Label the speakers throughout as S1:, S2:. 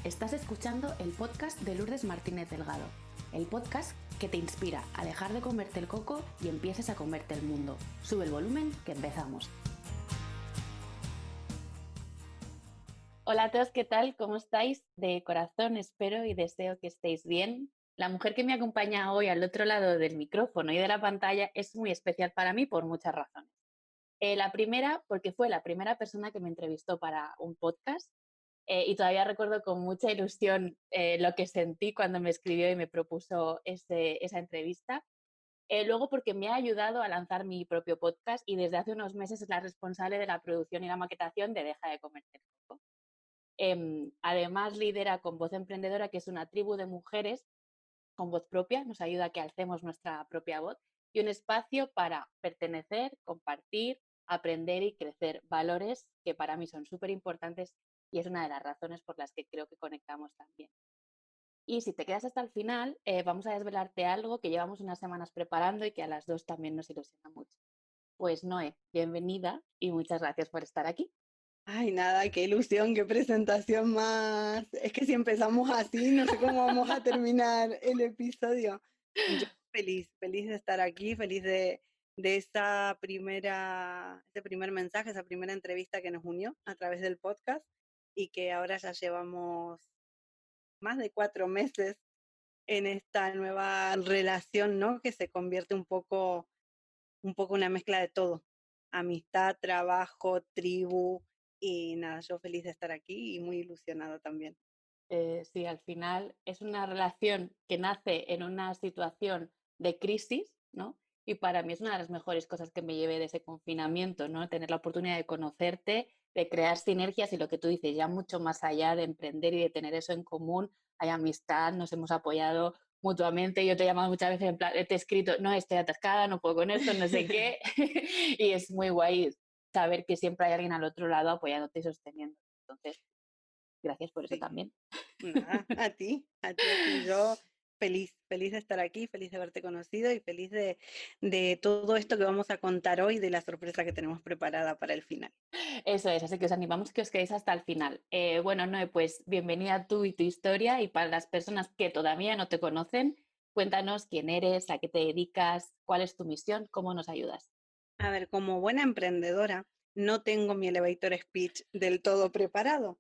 S1: Estás escuchando el podcast de Lourdes Martínez Delgado, el podcast que te inspira a dejar de comerte el coco y empieces a comerte el mundo. Sube el volumen, que empezamos. Hola a todos, ¿qué tal? ¿Cómo estáis? De corazón espero y deseo que estéis bien. La mujer que me acompaña hoy al otro lado del micrófono y de la pantalla es muy especial para mí por muchas razones. La primera, porque fue la primera persona que me entrevistó para un podcast. Y todavía recuerdo con mucha ilusión lo que sentí cuando me escribió y me propuso esa entrevista. Luego porque me ha ayudado a lanzar mi propio podcast y desde hace unos meses es la responsable de la producción y la maquetación de Deja de comerte el coco. Además lidera Con Voz Emprendedora, que es una tribu de mujeres con voz propia, nos ayuda a que alcemos nuestra propia voz y un espacio para pertenecer, compartir, aprender y crecer, valores que para mí son súper importantes y es una de las razones por las que creo que conectamos también. Y si te quedas hasta el final, vamos a desvelarte algo que llevamos unas semanas preparando y que a las dos también nos ilusiona mucho. Pues Noé, bienvenida y muchas gracias por estar aquí.
S2: Ay, nada, qué ilusión, qué presentación más. Es que si empezamos así, no sé cómo vamos a terminar el episodio. Yo feliz de estar aquí, feliz de ese primer mensaje, esa primera entrevista que nos unió a través del podcast y que ahora ya llevamos más de 4 meses en esta nueva relación, ¿no? Que se convierte un poco una mezcla de todo, amistad, trabajo, tribu, y nada, yo feliz de estar aquí y muy ilusionada también.
S1: Sí, al final es una relación que nace en una situación de crisis, ¿no? Y para mí es una de las mejores cosas que me llevé de ese confinamiento, ¿no? Tener la oportunidad de conocerte, de crear sinergias y lo que tú dices, ya mucho más allá de emprender y de tener eso en común, hay amistad, nos hemos apoyado mutuamente. Yo te he llamado muchas veces en plan, te he escrito, no, estoy atascada, no puedo con esto, no sé qué. Y es muy guay saber que siempre hay alguien al otro lado apoyándote y sosteniendo. Entonces, gracias por eso
S2: Sí,
S1: también.
S2: nada, a ti. Yo feliz de estar aquí, feliz de haberte conocido y feliz de todo esto que vamos a contar hoy, de la sorpresa que tenemos preparada para el final.
S1: Eso es, así que os animamos a que os quedéis hasta el final. Bueno, Noé, pues bienvenida tú y tu historia y para las personas que todavía no te conocen, cuéntanos quién eres, a qué te dedicas, cuál es tu misión, cómo nos ayudas.
S2: A ver, como buena emprendedora, no tengo mi elevator speech del todo preparado.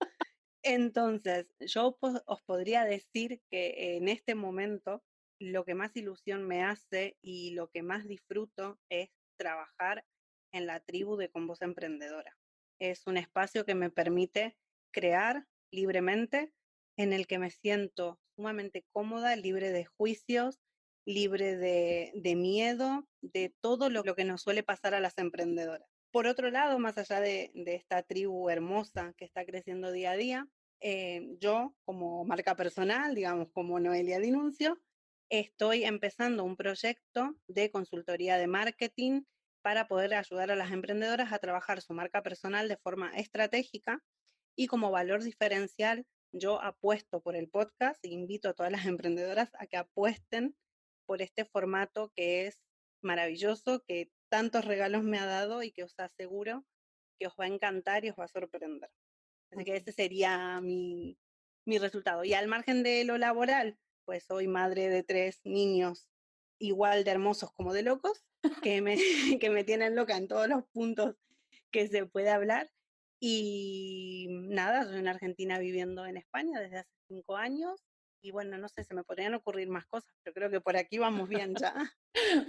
S2: Entonces, os podría decir que en este momento lo que más ilusión me hace y lo que más disfruto es trabajar en la tribu de Con Voz Emprendedora. Es un espacio que me permite crear libremente, en el que me siento sumamente cómoda, libre de juicios, libre de miedo, de todo lo que nos suele pasar a las emprendedoras. Por otro lado, más allá de esta tribu hermosa que está creciendo día a día, yo como marca personal, digamos como Noelia Dinuncio, estoy empezando un proyecto de consultoría de marketing para poder ayudar a las emprendedoras a trabajar su marca personal de forma estratégica, y como valor diferencial yo apuesto por el podcast e invito a todas las emprendedoras a que apuesten por este formato que es maravilloso, que tantos regalos me ha dado y que os aseguro que os va a encantar y os va a sorprender. Así que ese sería mi resultado. Y al margen de lo laboral, pues soy madre de 3 niños igual de hermosos como de locos, que me, que me tienen loca en todos los puntos que se puede hablar. Y nada, soy una argentina viviendo en España desde hace 5 años. Y bueno, no sé, se me podrían ocurrir más cosas, pero creo que por aquí vamos bien ya.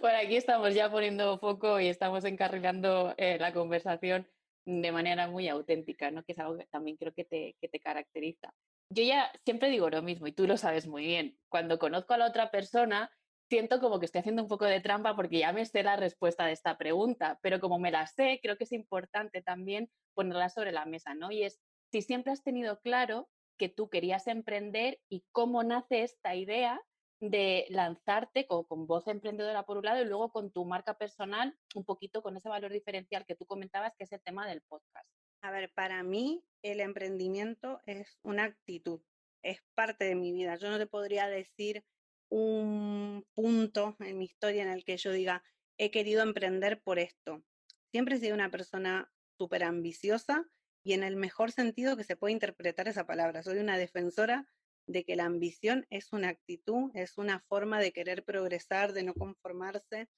S1: Por aquí estamos ya poniendo foco y estamos encarrilando la conversación de manera muy auténtica, ¿no? Que es algo que también creo que te caracteriza. Yo ya siempre digo lo mismo y tú lo sabes muy bien. Cuando conozco a la otra persona, siento como que estoy haciendo un poco de trampa porque ya me sé la respuesta de esta pregunta, pero como me la sé, creo que es importante también ponerla sobre la mesa, ¿no? Y es si siempre has tenido claro que tú querías emprender y cómo nace esta idea de lanzarte con Voz Emprendedora por un lado y luego con tu marca personal, un poquito con ese valor diferencial que tú comentabas, que es el tema del podcast.
S2: A ver, para mí el emprendimiento es una actitud, es parte de mi vida. Yo no te podría decir un punto en mi historia en el que yo diga, he querido emprender por esto. Siempre he sido una persona súper ambiciosa y en el mejor sentido que se puede interpretar esa palabra. Soy una defensora de que la ambición es una actitud, es una forma de querer progresar, de no conformarse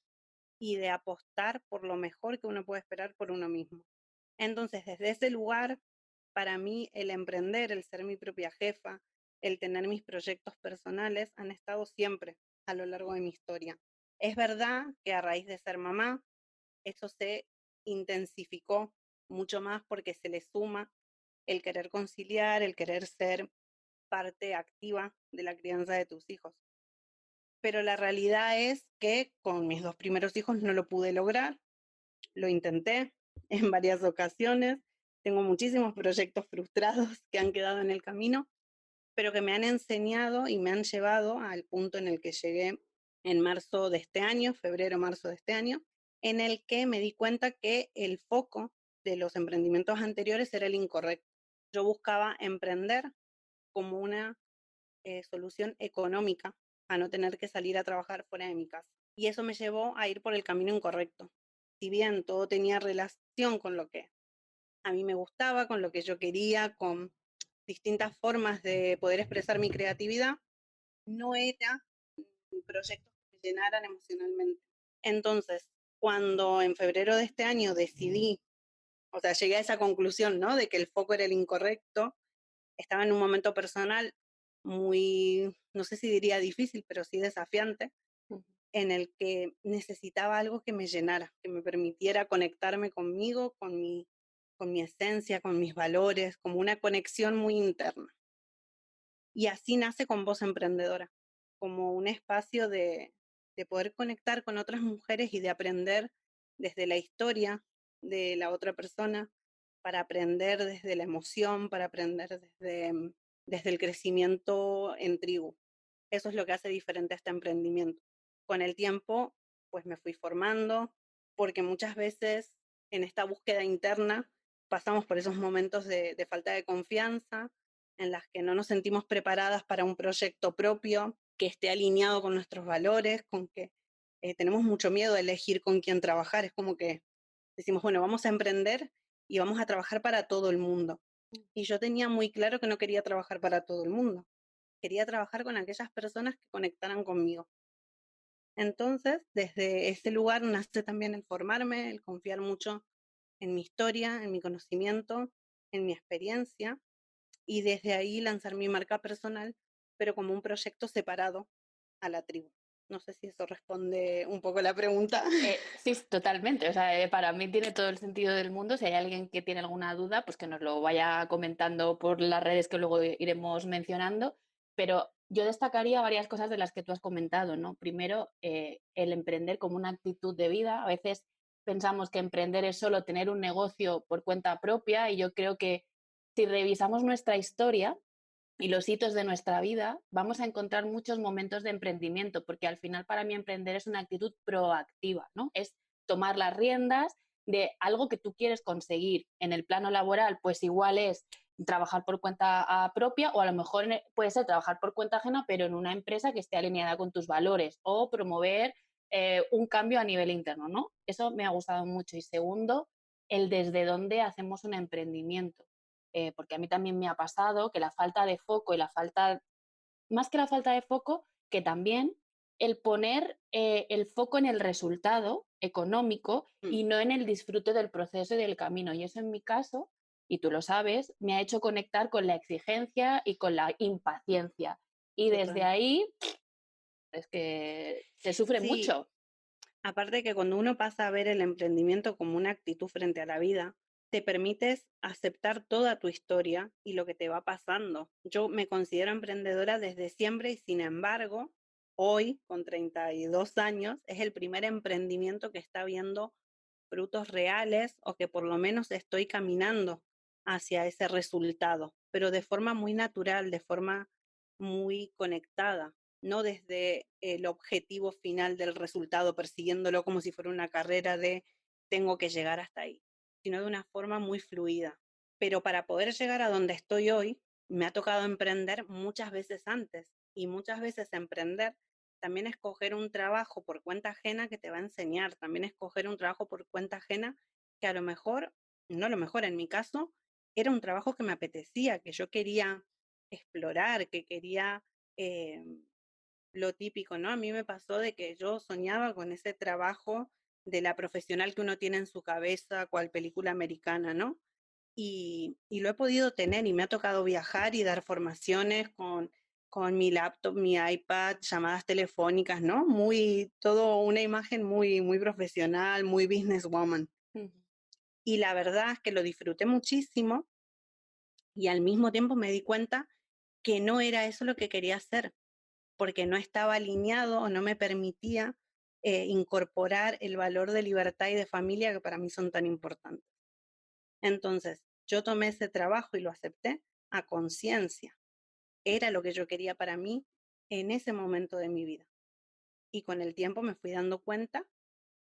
S2: y de apostar por lo mejor que uno puede esperar por uno mismo. Entonces, desde ese lugar, para mí el emprender, el ser mi propia jefa, el tener mis proyectos personales han estado siempre a lo largo de mi historia. Es verdad que a raíz de ser mamá, eso se intensificó mucho más porque se le suma el querer conciliar, el querer ser parte activa de la crianza de tus hijos. Pero la realidad es que con mis dos primeros hijos no lo pude lograr, lo intenté en varias ocasiones, tengo muchísimos proyectos frustrados que han quedado en el camino, pero que me han enseñado y me han llevado al punto en el que llegué en marzo de este año, febrero, marzo de este año, en el que me di cuenta que el foco de los emprendimientos anteriores era el incorrecto. Yo buscaba emprender como una solución económica a no tener que salir a trabajar fuera de mi casa. Y eso me llevó a ir por el camino incorrecto. Si bien todo tenía relación con lo que a mí me gustaba, con lo que yo quería, con distintas formas de poder expresar mi creatividad, no era proyectos que me llenaran emocionalmente. Entonces, cuando en febrero de este año decidí, o sea, llegué a esa conclusión, ¿no? De que el foco era el incorrecto, estaba en un momento personal muy, no sé si diría difícil, pero sí desafiante, en el que necesitaba algo que me llenara, que me permitiera conectarme conmigo, con mi esencia, con mis valores, como una conexión muy interna. Y así nace con Voz Emprendedora, como un espacio de poder conectar con otras mujeres y de aprender desde la historia de la otra persona, para aprender desde la emoción, para aprender desde el crecimiento en tribu. Eso es lo que hace diferente a este emprendimiento. Con el tiempo, pues me fui formando, porque muchas veces en esta búsqueda interna pasamos por esos momentos de falta de confianza, en las que no nos sentimos preparadas para un proyecto propio que esté alineado con nuestros valores, con que tenemos mucho miedo de elegir con quién trabajar. Es como que decimos, bueno, vamos a emprender y vamos a trabajar para todo el mundo. Y yo tenía muy claro que no quería trabajar para todo el mundo. Quería trabajar con aquellas personas que conectaran conmigo. Entonces, desde ese lugar nace también el formarme, el confiar mucho en mi historia, en mi conocimiento, en mi experiencia, y desde ahí lanzar mi marca personal, pero como un proyecto separado a la tribu. No sé si eso responde un poco la pregunta.
S1: Sí, totalmente. O sea, para mí tiene todo el sentido del mundo. Si hay alguien que tiene alguna duda, pues que nos lo vaya comentando por las redes que luego iremos mencionando. Pero yo destacaría varias cosas de las que tú has comentado, ¿no? Primero, el emprender como una actitud de vida. A veces pensamos que emprender es solo tener un negocio por cuenta propia y yo creo que si revisamos nuestra historia, y los hitos de nuestra vida, vamos a encontrar muchos momentos de emprendimiento, porque al final para mí emprender es una actitud proactiva, ¿no? Es tomar las riendas de algo que tú quieres conseguir. En el plano laboral, pues igual es trabajar por cuenta propia o a lo mejor puede ser trabajar por cuenta ajena, pero en una empresa que esté alineada con tus valores o promover un cambio a nivel interno, ¿no? Eso me ha gustado mucho. Y segundo, el desde dónde hacemos un emprendimiento, porque a mí también me ha pasado que la falta de foco y la falta, más que la falta de foco, que también el poner el foco en el resultado económico
S2: Mm,
S1: y no en el disfrute del proceso y del camino. Y eso en mi caso, y tú lo sabes, me ha hecho conectar con la exigencia y con la impaciencia. Y desde
S2: total.
S1: ahí es que se sufre
S2: Sí,
S1: mucho.
S2: aparte que cuando uno pasa a ver el emprendimiento como una actitud frente a la vida, te permites aceptar toda tu historia y lo que te va pasando. Yo me considero emprendedora desde siempre y sin embargo, hoy, con 32 años, es el primer emprendimiento que está viendo frutos reales o que por lo menos estoy caminando hacia ese resultado, pero de forma muy natural, de forma muy conectada, no desde el objetivo final del resultado, persiguiéndolo como si fuera una carrera de tengo que llegar hasta ahí, sino de una forma muy fluida. Pero para poder llegar a donde estoy hoy, me ha tocado emprender muchas veces antes y muchas veces emprender también escoger un trabajo por cuenta ajena que te va a enseñar, también escoger un trabajo por cuenta ajena que a lo mejor, no a lo mejor en mi caso, era un trabajo que me apetecía, que yo quería explorar, que quería eh, lo típico, ¿no? A mí me pasó de que yo soñaba con ese trabajo de la profesional que uno tiene en su cabeza, cual película americana, ¿no? Y lo he podido tener y me ha tocado viajar y dar formaciones con mi laptop, mi iPad, llamadas telefónicas, ¿no? Muy, todo una imagen muy, muy profesional, muy businesswoman.
S1: Ujú.
S2: Y la verdad es que lo disfruté muchísimo y al mismo tiempo me di cuenta que no era eso lo que quería hacer, porque no estaba alineado o no me permitía incorporar el valor de libertad y de familia que para mí son tan importantes. Entonces, yo tomé ese trabajo y lo acepté a conciencia. Era lo que yo quería para mí en ese momento de mi vida. Y con el tiempo me fui dando cuenta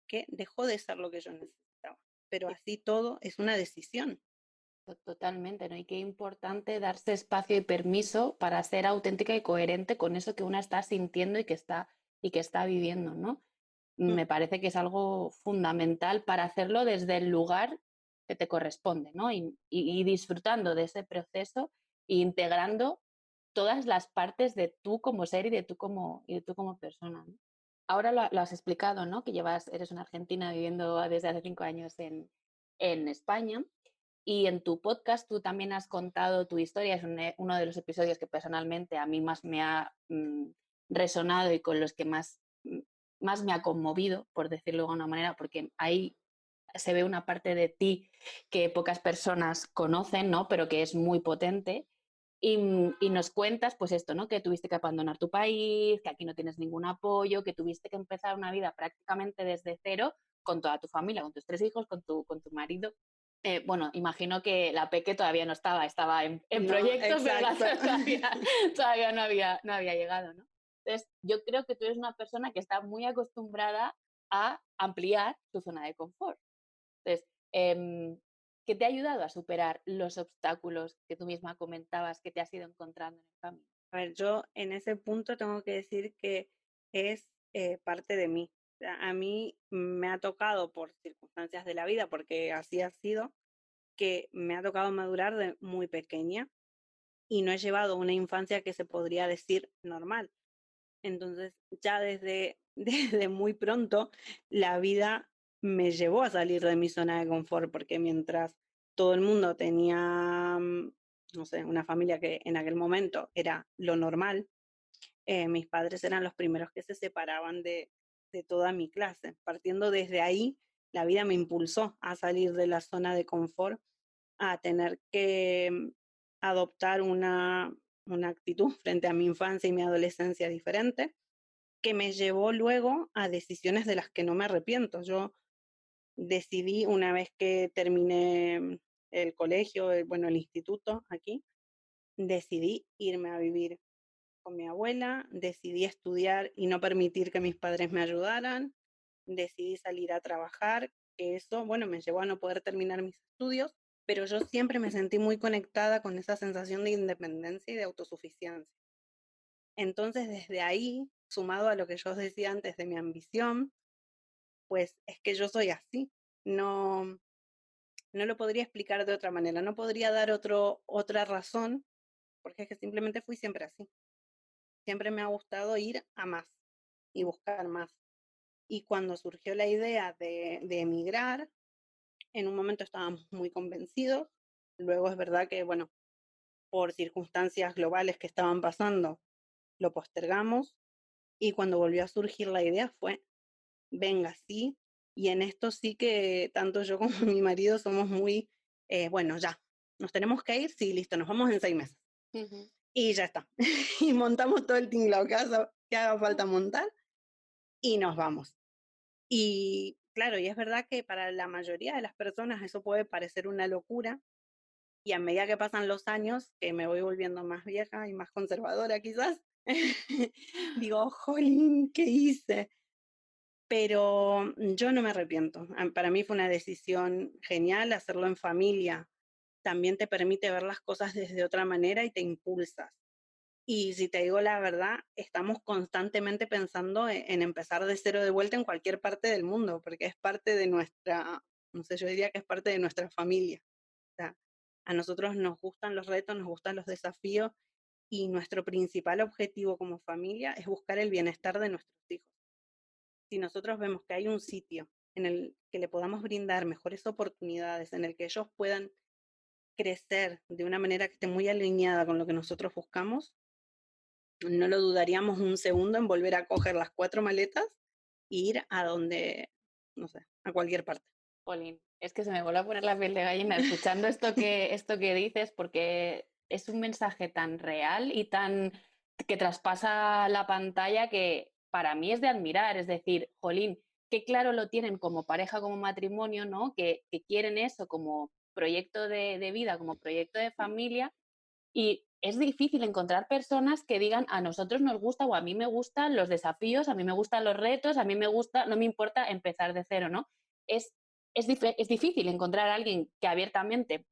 S2: que dejó de ser lo que yo necesitaba. Pero
S1: Sí,
S2: así todo es una decisión.
S1: totalmente, ¿no? Y qué importante darse espacio y permiso para ser auténtica y coherente con eso que una está sintiendo y que está viviendo, ¿no?
S2: Mm,
S1: Me parece que es algo fundamental para hacerlo desde el lugar que te corresponde, ¿no? Y disfrutando de ese proceso e integrando todas las partes de tú como ser y de tú como persona, ¿no? Ahora lo has explicado, ¿no? Que eres una argentina viviendo desde hace 5 años en España. Y en tu podcast tú también has contado tu historia, es uno de los episodios que personalmente a mí más me ha resonado y con los que más me ha conmovido, por decirlo de alguna manera, porque ahí se ve una parte de ti que pocas personas conocen, ¿no? Pero que es muy potente. Y nos cuentas, pues esto, ¿no? Que tuviste que abandonar tu país, que aquí no tienes ningún apoyo, que tuviste que empezar una vida prácticamente desde cero con toda tu familia, con tus 3 hijos, con tu marido. Bueno, imagino que la peque todavía no estaba en
S2: no,
S1: proyecto, pero la
S2: exacto.
S1: otra todavía no había llegado, ¿no? Entonces, yo creo que tú eres una persona que está muy acostumbrada a ampliar tu zona de confort. Entonces, ¿qué te ha ayudado a superar los obstáculos que tú misma comentabas que te has ido encontrando en el camino?
S2: A ver, yo en ese punto tengo que decir que es parte de mí. O sea, a mí me ha tocado por circunstancias de la vida, porque así ha sido, que me ha tocado madurar de muy pequeña y no he llevado una infancia que se podría decir normal. Entonces, ya desde, desde muy pronto, la vida me llevó a salir de mi zona de confort, porque mientras todo el mundo tenía, no sé, una familia que en aquel momento era lo normal, mis padres eran los primeros que se separaban de toda mi clase. Partiendo desde ahí, la vida me impulsó a salir de la zona de confort, a tener que adoptar una actitud frente a mi infancia y mi adolescencia diferente, que me llevó luego a decisiones de las que no me arrepiento. Yo decidí una vez que terminé el colegio, bueno, el instituto aquí, decidí irme a vivir con mi abuela, decidí estudiar y no permitir que mis padres me ayudaran, decidí salir a trabajar, que eso, bueno, me llevó a no poder terminar mis estudios, pero yo siempre me sentí muy conectada con esa sensación de independencia y de autosuficiencia. Entonces, desde ahí, sumado a lo que yo os decía antes de mi ambición, pues es que yo soy así. No, no lo podría explicar de otra manera, no podría dar otra razón, porque es que simplemente fui siempre así. Siempre me ha gustado ir a más y buscar más. Y cuando surgió la idea de emigrar, en un momento estábamos muy convencidos, luego es verdad que, bueno, por circunstancias globales que estaban pasando, lo postergamos y cuando volvió a surgir la idea fue, venga, sí, y en esto sí que tanto yo como mi marido somos muy, bueno, ya, nos tenemos que ir, sí, listo, nos vamos en 6 meses.
S1: Ujú.
S2: Y ya está. Y montamos todo el tinglado que haga falta montar y nos vamos. Y claro, y es verdad que para la mayoría de las personas eso puede parecer una locura y a medida que pasan los años, que me voy volviendo más vieja y más conservadora quizás, digo, jolín, ¿qué hice? Pero yo no me arrepiento. Para mí fue una decisión genial hacerlo en familia. También te permite ver las cosas desde otra manera y te impulsas. Y si te digo la verdad, estamos constantemente pensando en empezar de cero de vuelta en cualquier parte del mundo, porque es parte de nuestra, no sé, yo diría que es parte de nuestra familia. O sea, A nosotros nos gustan los retos, nos gustan los desafíos y nuestro principal objetivo como familia es buscar el bienestar de nuestros hijos. Si nosotros vemos que hay un sitio en el que le podamos brindar mejores oportunidades, en el que ellos puedan crecer de una manera que esté muy alineada con lo que nosotros buscamos, no lo dudaríamos un segundo en volver a coger las 4 maletas e ir a donde, no sé, a cualquier parte.
S1: Jolín, es que se me vuelve a poner la piel de gallina escuchando esto que dices, porque es un mensaje tan real y tan que traspasa la pantalla que para mí es de admirar. Es decir, jolín, qué claro lo tienen como pareja, como matrimonio, ¿no? Que quieren eso como proyecto de vida, como proyecto de familia. Y es difícil encontrar personas que digan a nosotros nos gusta o a mí me gustan los desafíos, a mí me gustan los retos, a mí me gusta, no me importa empezar de cero, ¿no? Es, es difícil encontrar a alguien que abiertamente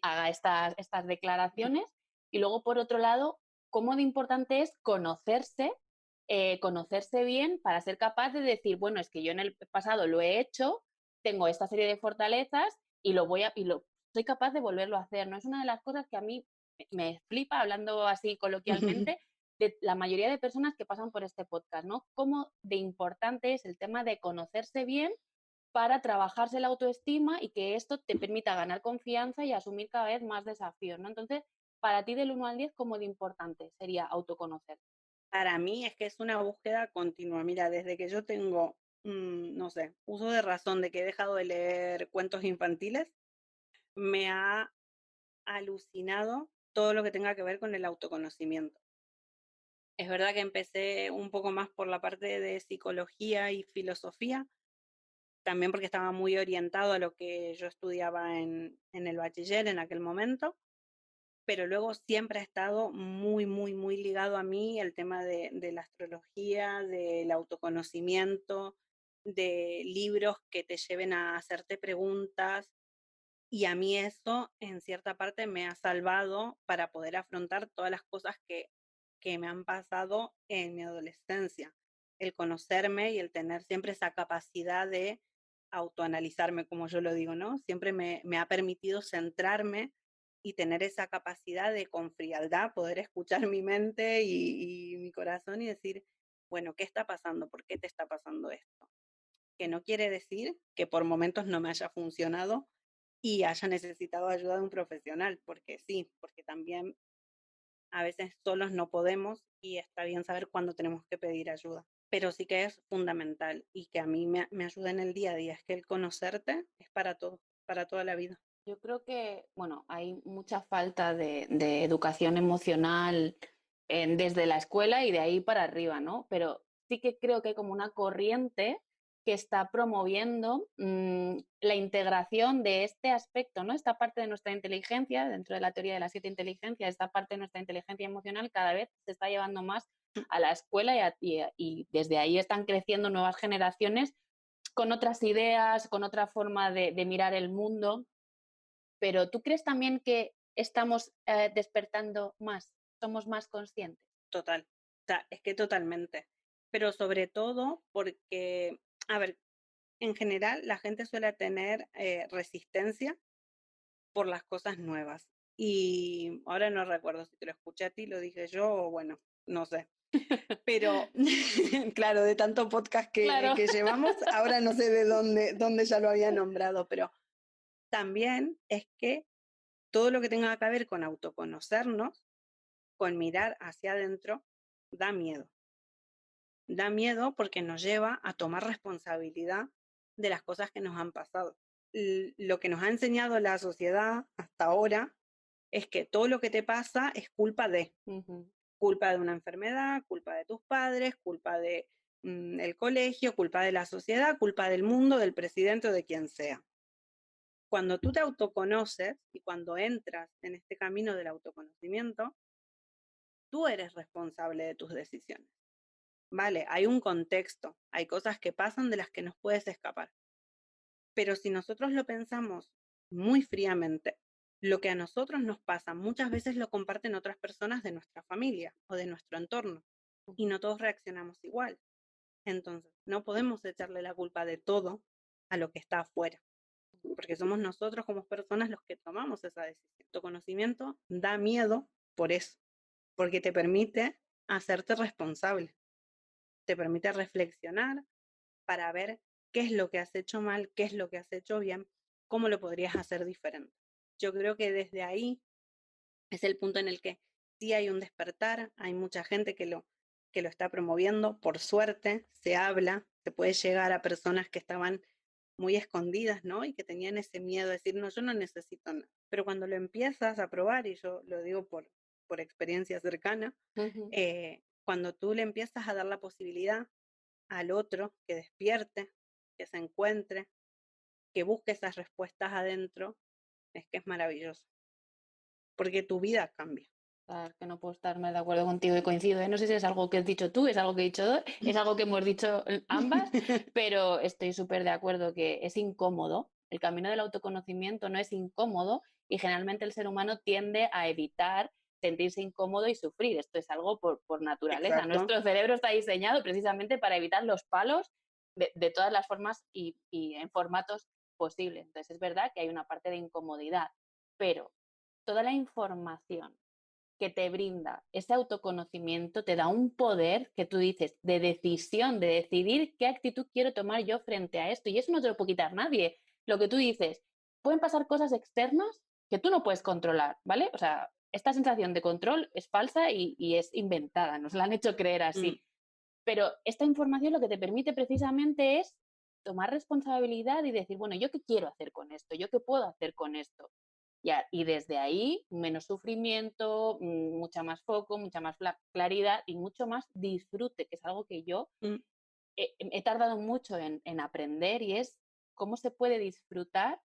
S1: haga estas declaraciones y luego, por otro lado, cómo de importante es conocerse, conocerse bien para ser capaz de decir, bueno, es que yo en el pasado lo he hecho, tengo esta serie de fortalezas y soy capaz de volverlo a hacer, ¿no? Es una de las cosas que a mí me flipa, hablando así coloquialmente, de la mayoría de personas que pasan por este podcast, ¿no? Cómo de importante es el tema de conocerse bien para trabajarse la autoestima y que esto te permita ganar confianza y asumir cada vez más desafíos, ¿no? Entonces, para ti del 1 al 10, ¿cómo de importante sería autoconocer?
S2: Para mí es que es una búsqueda continua. Mira, desde que yo tengo, no sé, uso de razón de que he dejado de leer cuentos infantiles, me ha alucinado todo lo que tenga que ver con el autoconocimiento. Es verdad que empecé un poco más por la parte de psicología y filosofía, también porque estaba muy orientado a lo que yo estudiaba en el bachiller en aquel momento, pero luego siempre ha estado muy, muy, muy ligado a mí el tema de la astrología, del autoconocimiento, de libros que te lleven a hacerte preguntas. Y a mí eso, en cierta parte, me ha salvado para poder afrontar todas las cosas que me han pasado en mi adolescencia. El conocerme y el tener siempre esa capacidad de autoanalizarme, como yo lo digo, ¿no? Siempre me ha permitido centrarme y tener esa capacidad de con frialdad poder escuchar mi mente y mi corazón y decir, bueno, ¿qué está pasando? ¿Por qué te está pasando esto? Que no quiere decir que por momentos no me haya funcionado y haya necesitado ayuda de un profesional, porque sí, porque también a veces solos no podemos y está bien saber cuándo tenemos que pedir ayuda. Pero sí que es fundamental y que a mí me ayuda en el día a día, es que el conocerte es para todo, para toda la vida.
S1: Yo creo que, bueno, hay mucha falta de educación emocional desde la escuela y de ahí para arriba, ¿no? Pero sí que creo que hay como una corriente que está promoviendo la integración de este aspecto, ¿no? Esta parte de nuestra inteligencia, dentro de la teoría de las 7 inteligencias, esta parte de nuestra inteligencia emocional cada vez se está llevando más a la escuela y desde ahí están creciendo nuevas generaciones con otras ideas, con otra forma de mirar el mundo. Pero ¿tú crees también que estamos despertando más? ¿Somos más conscientes?
S2: Total, o sea, es que totalmente. Pero sobre todo porque, a ver, en general la gente suele tener resistencia por las cosas nuevas. Y ahora no recuerdo si te lo escuché a ti, lo dije yo o bueno, no sé. Pero claro, de tanto podcast
S1: Claro.
S2: que llevamos, ahora no sé de dónde ya lo había nombrado, pero también es que todo lo que tenga que ver con autoconocernos, con mirar hacia adentro, da miedo. Da miedo porque nos lleva a tomar responsabilidad de las cosas que nos han pasado. Lo que nos ha enseñado la sociedad hasta ahora es que todo lo que te pasa es
S1: Ujú.
S2: culpa de una enfermedad, culpa de tus padres, culpa de el colegio, culpa de la sociedad, culpa del mundo, del presidente o de quien sea. Cuando tú te autoconoces y cuando entras en este camino del autoconocimiento, tú eres responsable de tus decisiones. Vale, hay un contexto, hay cosas que pasan de las que nos puedes escapar. Pero si nosotros lo pensamos muy fríamente, lo que a nosotros nos pasa muchas veces lo comparten otras personas de nuestra familia o de nuestro entorno y no todos reaccionamos igual. Entonces, no podemos echarle la culpa de todo a lo que está afuera. porque somos nosotros como personas los que tomamos esa decisión. Tu conocimiento da miedo por eso, porque te permite hacerte responsable, te permite reflexionar para ver qué es lo que has hecho mal, qué es lo que has hecho bien, cómo lo podrías hacer diferente. Yo creo que desde ahí es el punto en el que sí hay un despertar, hay mucha gente que lo está promoviendo, por suerte se habla, se puede llegar a personas que estaban muy escondidas, ¿no? Y que tenían ese miedo de decir, no, yo no necesito nada. Pero cuando lo empiezas a probar, y yo lo digo por experiencia cercana,
S1: Ujú.
S2: cuando tú le empiezas a dar la posibilidad al otro que despierte, que se encuentre, que busque esas respuestas adentro, es que es maravilloso, porque tu vida cambia.
S1: Claro, que no puedo estar más de acuerdo contigo y coincido, ¿eh? No sé si es algo que has dicho tú, es algo que he dicho, es algo que hemos dicho ambas, pero estoy súper de acuerdo que es incómodo. El camino del autoconocimiento no es incómodo y generalmente el ser humano tiende a evitar sentirse incómodo y sufrir. Esto es algo por naturaleza.
S2: Exacto.
S1: Nuestro cerebro está diseñado precisamente para evitar los palos de todas las formas y en formatos posibles. Entonces es verdad que hay una parte de incomodidad, pero toda la información que te brinda ese autoconocimiento te da un poder que tú dices de decisión, de decidir qué actitud quiero tomar yo frente a esto. Y eso no te lo puede quitar nadie. Lo que tú dices, pueden pasar cosas externas que tú no puedes controlar, ¿vale? O sea, esta sensación de control es falsa y es inventada, nos la han hecho creer
S2: Mm,
S1: así. Pero esta información lo que te permite precisamente es tomar responsabilidad y decir, bueno, ¿yo qué quiero hacer con esto? ¿Yo qué puedo hacer con esto? Y desde ahí, menos sufrimiento, mucha más foco, mucha más claridad y mucho más disfrute, que es algo que yo
S2: mm.
S1: he tardado mucho en aprender y es cómo se puede disfrutar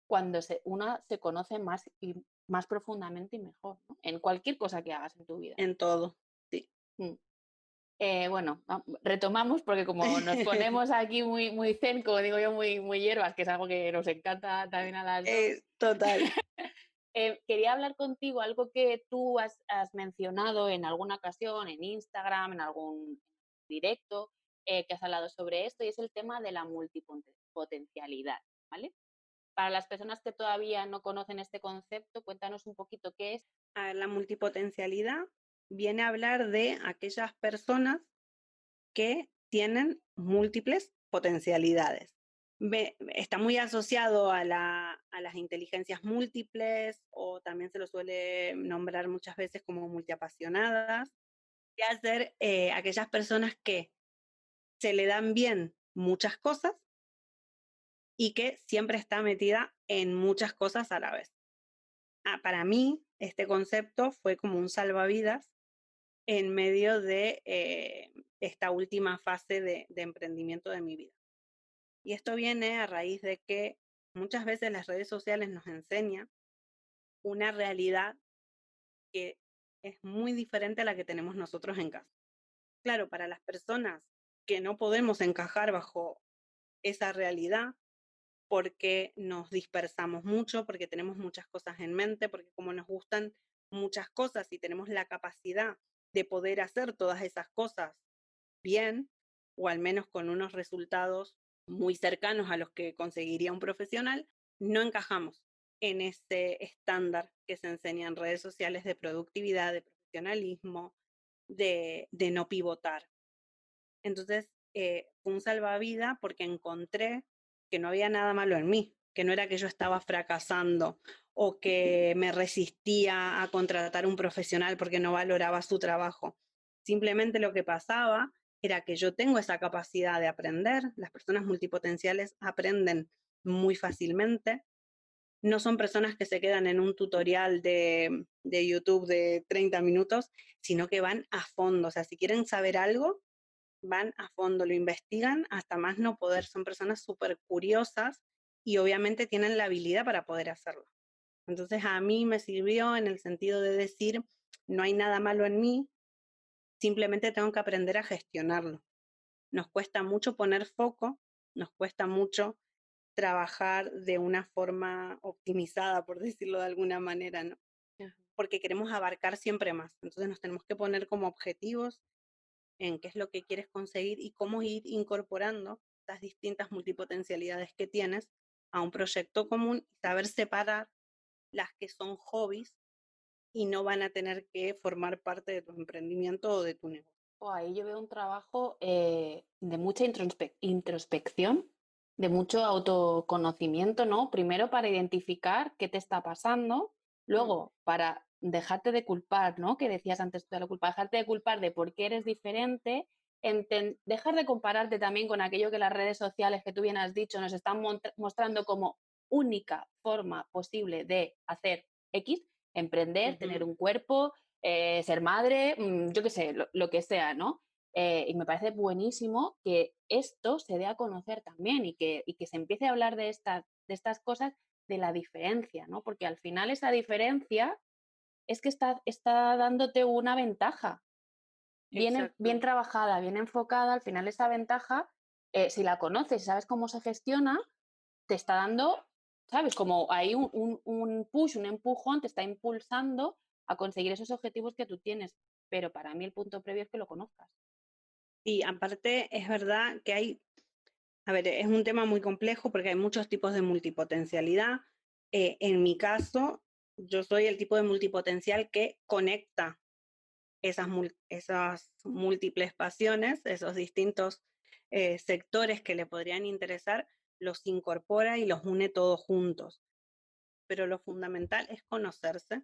S1: cuando uno se conoce más y más profundamente y mejor, ¿no? En cualquier cosa que hagas en tu vida.
S2: En todo, sí.
S1: Mm. Bueno, retomamos porque como nos ponemos aquí muy, muy zen, como digo yo, muy, muy hierbas, que es algo que nos encanta también a las dos.
S2: Total.
S1: Quería hablar contigo, algo que tú has mencionado en alguna ocasión, en Instagram, en algún directo, que has hablado sobre esto, y es el tema de la multipotencialidad, ¿vale? Para las personas que todavía no conocen este concepto, cuéntanos un poquito qué es.
S2: A ver, la multipotencialidad viene a hablar de aquellas personas que tienen múltiples potencialidades. Está muy asociado a las inteligencias múltiples o también se lo suele nombrar muchas veces como multiapasionadas, y hacer aquellas personas que se le dan bien muchas cosas y que siempre está metida en muchas cosas a la vez. Para mí, este concepto fue como un salvavidas en medio de esta última fase de emprendimiento de mi vida. Y esto viene a raíz de que muchas veces las redes sociales nos enseñan una realidad que es muy diferente a la que tenemos nosotros en casa. Claro, para las personas que no podemos encajar bajo esa realidad, porque nos dispersamos mucho, porque tenemos muchas cosas en mente, porque como nos gustan muchas cosas y tenemos la capacidad de poder hacer todas esas cosas bien, o al menos con unos resultados muy cercanos a los que conseguiría un profesional, no encajamos en ese estándar que se enseña en redes sociales de productividad, de profesionalismo, de no pivotar. Entonces, fue un salvavidas porque encontré que no había nada malo en mí, que no era que yo estaba fracasando o que me resistía a contratar un profesional porque no valoraba su trabajo. Simplemente lo que pasaba era que yo tengo esa capacidad de aprender, las personas multipotenciales aprenden muy fácilmente, no son personas que se quedan en un tutorial de YouTube de 30 minutos, sino que van a fondo, o sea, si quieren saber algo, van a fondo, lo investigan hasta más no poder. Son personas súper curiosas y obviamente tienen la habilidad para poder hacerlo. Entonces a mí me sirvió en el sentido de decir, no hay nada malo en mí, simplemente tengo que aprender a gestionarlo. Nos cuesta mucho poner foco, nos cuesta mucho trabajar de una forma optimizada, por decirlo de alguna manera, ¿no? Porque queremos abarcar siempre más. Entonces nos tenemos que poner como objetivos en qué es lo que quieres conseguir y cómo ir incorporando las distintas multipotencialidades que tienes a un proyecto común y saber separar las que son hobbies y no van a tener que formar parte de tu emprendimiento o de tu negocio.
S1: Ahí yo veo un trabajo de mucha introspección, de mucho autoconocimiento, ¿no? Primero para identificar qué te está pasando,
S2: Mm,
S1: luego para dejarte de culpar, ¿no? Que decías antes tú de la culpa, dejarte de culpar de por qué eres diferente, dejar de compararte también con aquello que las redes sociales, que tú bien has dicho, nos están mostrando como única forma posible de hacer X, emprender, tener
S2: ujú,
S1: un cuerpo, ser madre, yo qué sé, lo que sea, ¿no? Y me parece buenísimo que esto se dé a conocer también y que se empiece a hablar de estas cosas, de la diferencia, ¿no? Porque al final esa diferencia es que está dándote una ventaja. Bien
S2: exacto.
S1: trabajada, bien enfocada, al final esa ventaja, si la conoces y sabes cómo se gestiona, te está dando, ¿sabes? Como ahí un push, un empujón, te está impulsando a conseguir esos objetivos que tú tienes. Pero para mí el punto previo es que lo conozcas.
S2: Y aparte es verdad que hay, a ver, es un tema muy complejo porque hay muchos tipos de multipotencialidad. En mi caso, yo soy el tipo de multipotencial que conecta esas múltiples pasiones, esos distintos sectores que le podrían interesar, los incorpora y los une todos juntos. Pero lo fundamental es conocerse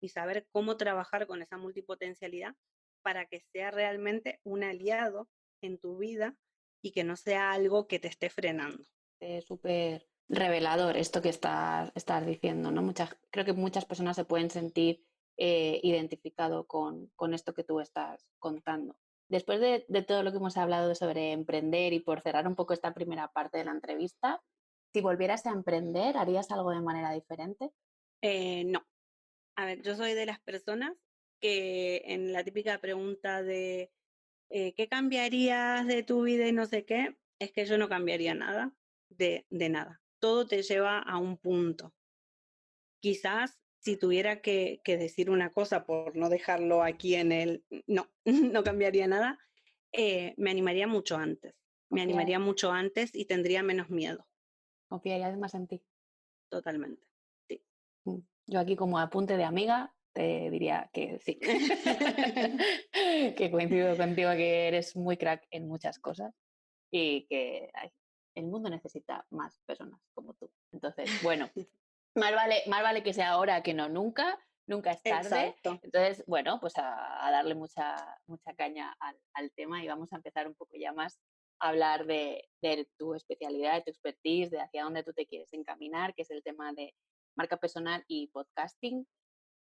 S2: y saber cómo trabajar con esa multipotencialidad para que sea realmente un aliado en tu vida y que no sea algo que te esté frenando.
S1: Es súper revelador esto que estás diciendo, ¿no? Creo que muchas personas se pueden sentir identificado con esto que tú estás contando. Después de todo lo que hemos hablado sobre emprender y por cerrar un poco esta primera parte de la entrevista, si volvieras a emprender, ¿harías algo de manera diferente?
S2: No, a ver, yo soy de las personas que en la típica pregunta de ¿qué cambiarías de tu vida y no sé qué? Es que yo no cambiaría nada, de nada. Todo te lleva a un punto. Quizás si tuviera que decir una cosa por no dejarlo aquí en el, no, no cambiaría nada, me animaría mucho antes. Me
S1: Confiar-
S2: animaría mucho antes y tendría menos miedo,
S1: Confiarías más en ti.
S2: totalmente. Sí.
S1: Yo aquí como apunte de amiga te diría que sí, que coincido contigo que eres muy crack en muchas cosas y que el mundo necesita más personas como tú. Entonces, bueno, más vale que sea ahora que no nunca, nunca es tarde.
S2: Exacto.
S1: Entonces, bueno, pues a darle mucha caña al tema y vamos a empezar un poco ya más a hablar de tu especialidad, de tu expertise, de hacia dónde tú te quieres encaminar, que es el tema de marca personal y podcasting.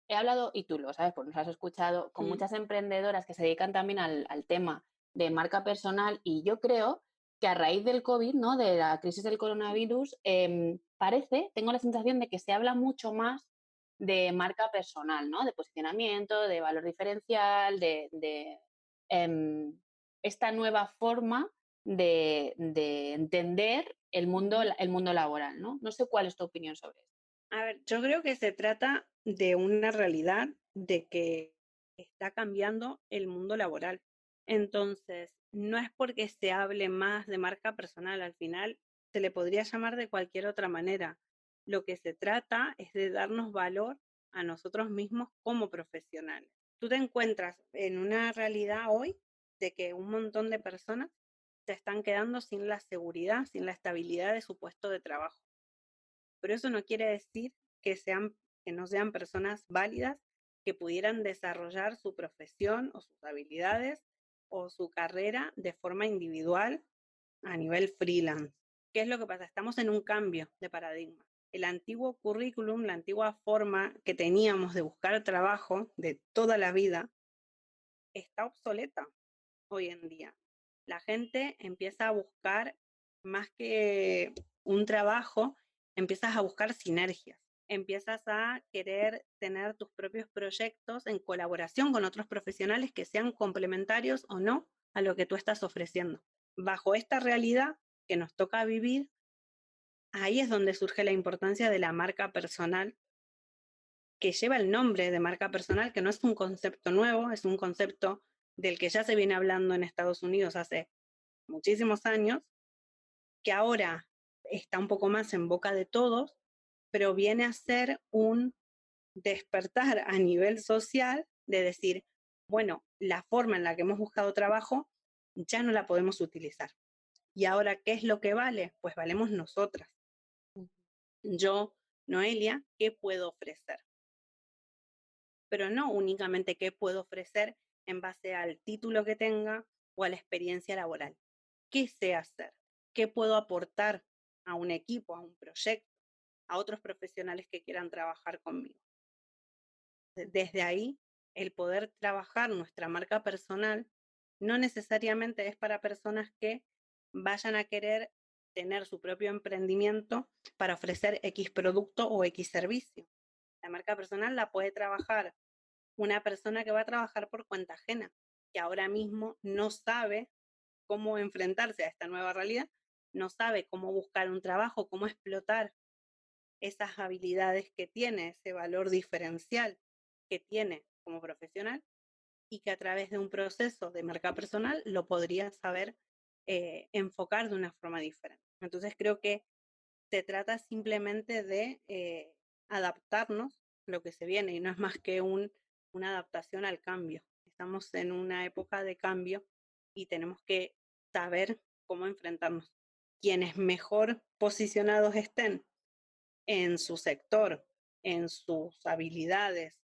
S1: He hablado, y tú lo sabes, pues nos has escuchado, con
S2: Mm,
S1: muchas emprendedoras que se dedican también al tema de marca personal y yo creo que a raíz del COVID, ¿no? De la crisis del coronavirus, tengo la sensación de que se habla mucho más de marca personal, ¿no? De posicionamiento, de valor diferencial, em, esta nueva forma de entender
S2: ujú.
S1: el mundo laboral, ¿no? No sé cuál es tu opinión sobre esto.
S2: A ver, yo creo que se trata de una realidad de que está cambiando el mundo laboral. Entonces, no es porque se hable más de marca personal, al final se le podría llamar de cualquier otra manera. Lo que se trata es de darnos valor a nosotros mismos como profesionales. Tú te encuentras en una realidad hoy de que un montón de personas se están quedando sin la seguridad, sin la estabilidad de su puesto de trabajo, pero eso no quiere decir que no sean personas válidas que pudieran desarrollar su profesión o sus habilidades o su carrera de forma individual a nivel freelance. ¿Qué es lo que pasa? Estamos en un cambio de paradigma. El antiguo currículum, la antigua forma que teníamos de buscar trabajo de toda la vida, está obsoleta hoy en día. La gente empieza a buscar más que un trabajo, empiezas a buscar sinergias, empiezas a querer tener tus propios proyectos en colaboración con otros profesionales que sean complementarios o no a lo que tú estás ofreciendo. Bajo esta realidad que nos toca vivir, ahí es donde surge la importancia de la marca personal, que lleva el nombre de marca personal, que no es un concepto nuevo, es un concepto del que ya se viene hablando en Estados Unidos hace muchísimos años, que ahora está un poco más en boca de todos, pero viene a ser un despertar a nivel social de decir, bueno, la forma en la que hemos buscado trabajo ya no la podemos utilizar. ¿Y ahora qué es lo que vale? Pues valemos nosotras. Yo, Noelia, ¿qué puedo ofrecer? Pero no únicamente qué puedo ofrecer en base al título que tenga o a la experiencia laboral. ¿Qué sé hacer? ¿Qué puedo aportar a un equipo, a un proyecto, a otros profesionales que quieran trabajar conmigo? Desde ahí, el poder trabajar nuestra marca personal no necesariamente es para personas que vayan a querer tener su propio emprendimiento para ofrecer X producto o X servicio. La marca personal la puede trabajar una persona que va a trabajar por cuenta ajena, que ahora mismo no sabe cómo enfrentarse a esta nueva realidad, no sabe cómo buscar un trabajo, cómo explotar esas habilidades que tiene, ese valor diferencial que tiene como profesional y que a través de un proceso de marca personal lo podría saber enfocar de una forma diferente. Entonces creo que se trata simplemente de adaptarnos a lo que se viene y no es más que una adaptación al cambio. Estamos en una época de cambio y tenemos que saber cómo enfrentarnos. Quienes mejor posicionados estén en su sector, en sus habilidades,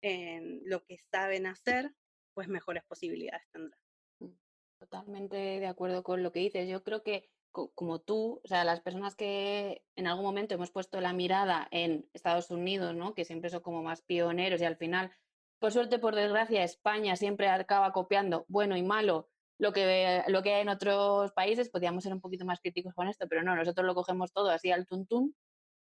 S2: en lo que saben hacer, pues mejores posibilidades tendrán.
S1: Mm, Totalmente de acuerdo con lo que dices. Yo creo que como tú, o sea, las personas que en algún momento hemos puesto la mirada en Estados Unidos, ¿no? Que siempre son como más pioneros y al final, por suerte, por desgracia, España siempre acaba copiando bueno y malo lo que hay en otros países. Podríamos ser un poquito más críticos con esto, pero no, nosotros lo cogemos todo así al tuntún.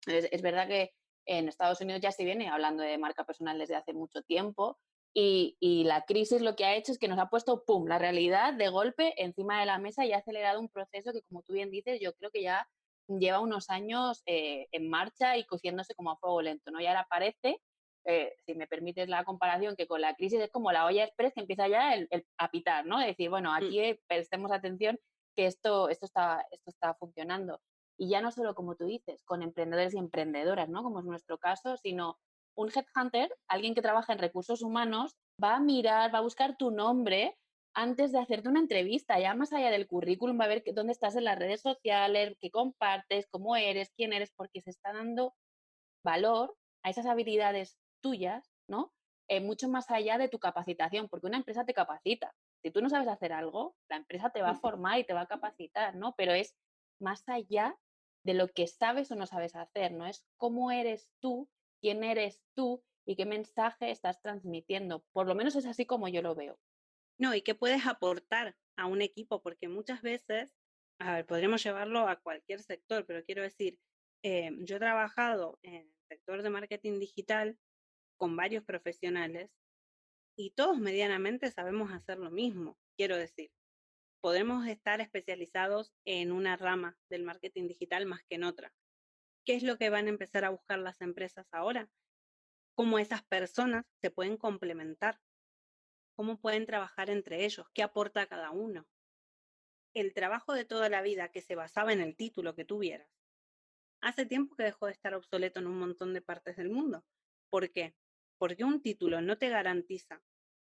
S1: Es verdad que en Estados Unidos ya se viene hablando de marca personal desde hace mucho tiempo y la crisis lo que ha hecho es que nos ha puesto, ¡pum!, la realidad de golpe encima de la mesa y ha acelerado un proceso que, como tú bien dices, yo creo que ya lleva unos años en marcha y cociéndose como a fuego lento, ¿no? Y ahora parece, si me permites la comparación, que con la crisis es como la olla express que empieza ya a pitar, ¿no? De decir, bueno,
S2: Mm.
S1: aquí prestemos atención que esto está funcionando. Y ya no solo, como tú dices, con emprendedores y emprendedoras, ¿no? Como es nuestro caso, sino un headhunter, alguien que trabaja en recursos humanos, va a mirar, va a buscar tu nombre antes de hacerte una entrevista, ya más allá del currículum, va a ver dónde estás en las redes sociales, qué compartes, cómo eres, quién eres, porque se está dando valor a esas habilidades tuyas, ¿no? Mucho más allá de tu capacitación, porque una empresa te capacita. Si tú no sabes hacer algo, la empresa te va a formar y te va a capacitar, ¿no? Pero es más allá de lo que sabes o no sabes hacer, ¿no? Es cómo eres tú, quién eres tú y qué mensaje estás transmitiendo. Por lo menos es así como yo lo veo.
S2: No, y qué puedes aportar a un equipo, porque muchas veces, a ver, podríamos llevarlo a cualquier sector, pero quiero decir, yo he trabajado en el sector de marketing digital con varios profesionales y todos medianamente sabemos hacer lo mismo. Quiero decir, podemos estar especializados en una rama del marketing digital más que en otra. ¿Qué es lo que van a empezar a buscar las empresas ahora? Cómo esas personas se pueden complementar, cómo pueden trabajar entre ellos, qué aporta cada uno. El trabajo de toda la vida que se basaba en el título que tuvieras, hace tiempo que dejó de estar obsoleto en un montón de partes del mundo. ¿Por qué? Porque un título no te garantiza,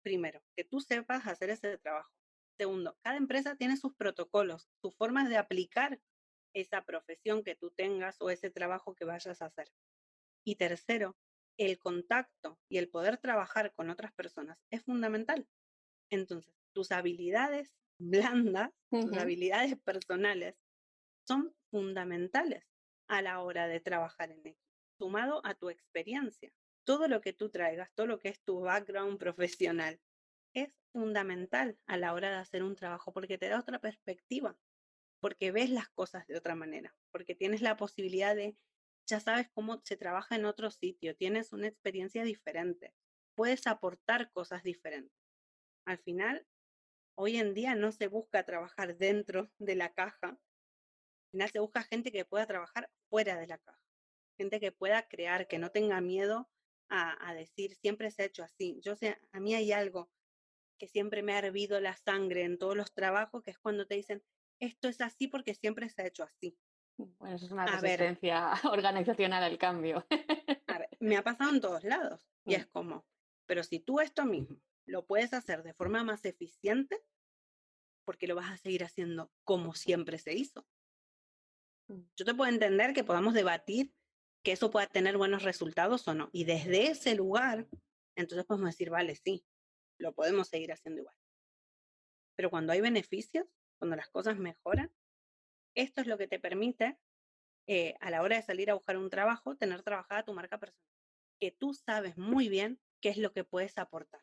S2: primero, que tú sepas hacer ese trabajo. Segundo, cada empresa tiene sus protocolos, sus formas de aplicar esa profesión que tú tengas o ese trabajo que vayas a hacer. Y tercero, el contacto y el poder trabajar con otras personas es fundamental. Entonces, tus habilidades blandas, tus
S1: Ujú.
S2: habilidades personales son fundamentales a la hora de trabajar en equipo, sumado a tu experiencia. Todo lo que tú traigas, todo lo que es tu background profesional, es fundamental a la hora de hacer un trabajo porque te da otra perspectiva, porque ves las cosas de otra manera, porque tienes la posibilidad de, ya sabes cómo se trabaja en otro sitio, tienes una experiencia diferente, puedes aportar cosas diferentes. Al final, hoy en día no se busca trabajar dentro de la caja, al final se busca gente que pueda trabajar fuera de la caja, gente que pueda crear, que no tenga miedo a decir, siempre se ha hecho así. Yo sé, a mí hay algo que siempre me ha hervido la sangre en todos los trabajos, que es cuando te dicen, esto es así porque siempre se ha hecho así.
S1: Bueno, eso es una
S2: A ver,
S1: resistencia organizacional al cambio.
S2: a ver, me ha pasado en todos lados y
S1: Mm,
S2: es como, pero si tú esto mismo lo puedes hacer de forma más eficiente, porque lo vas a seguir haciendo como siempre se hizo.
S1: mm.
S2: Yo te puedo entender que podamos debatir que eso pueda tener buenos resultados o no. Y desde ese lugar, entonces podemos decir, vale, sí, lo podemos seguir haciendo igual. Pero cuando hay beneficios, cuando las cosas mejoran, esto es lo que te permite, a la hora de salir a buscar un trabajo, tener trabajada tu marca personal. Que tú sabes muy bien qué es lo que puedes aportar.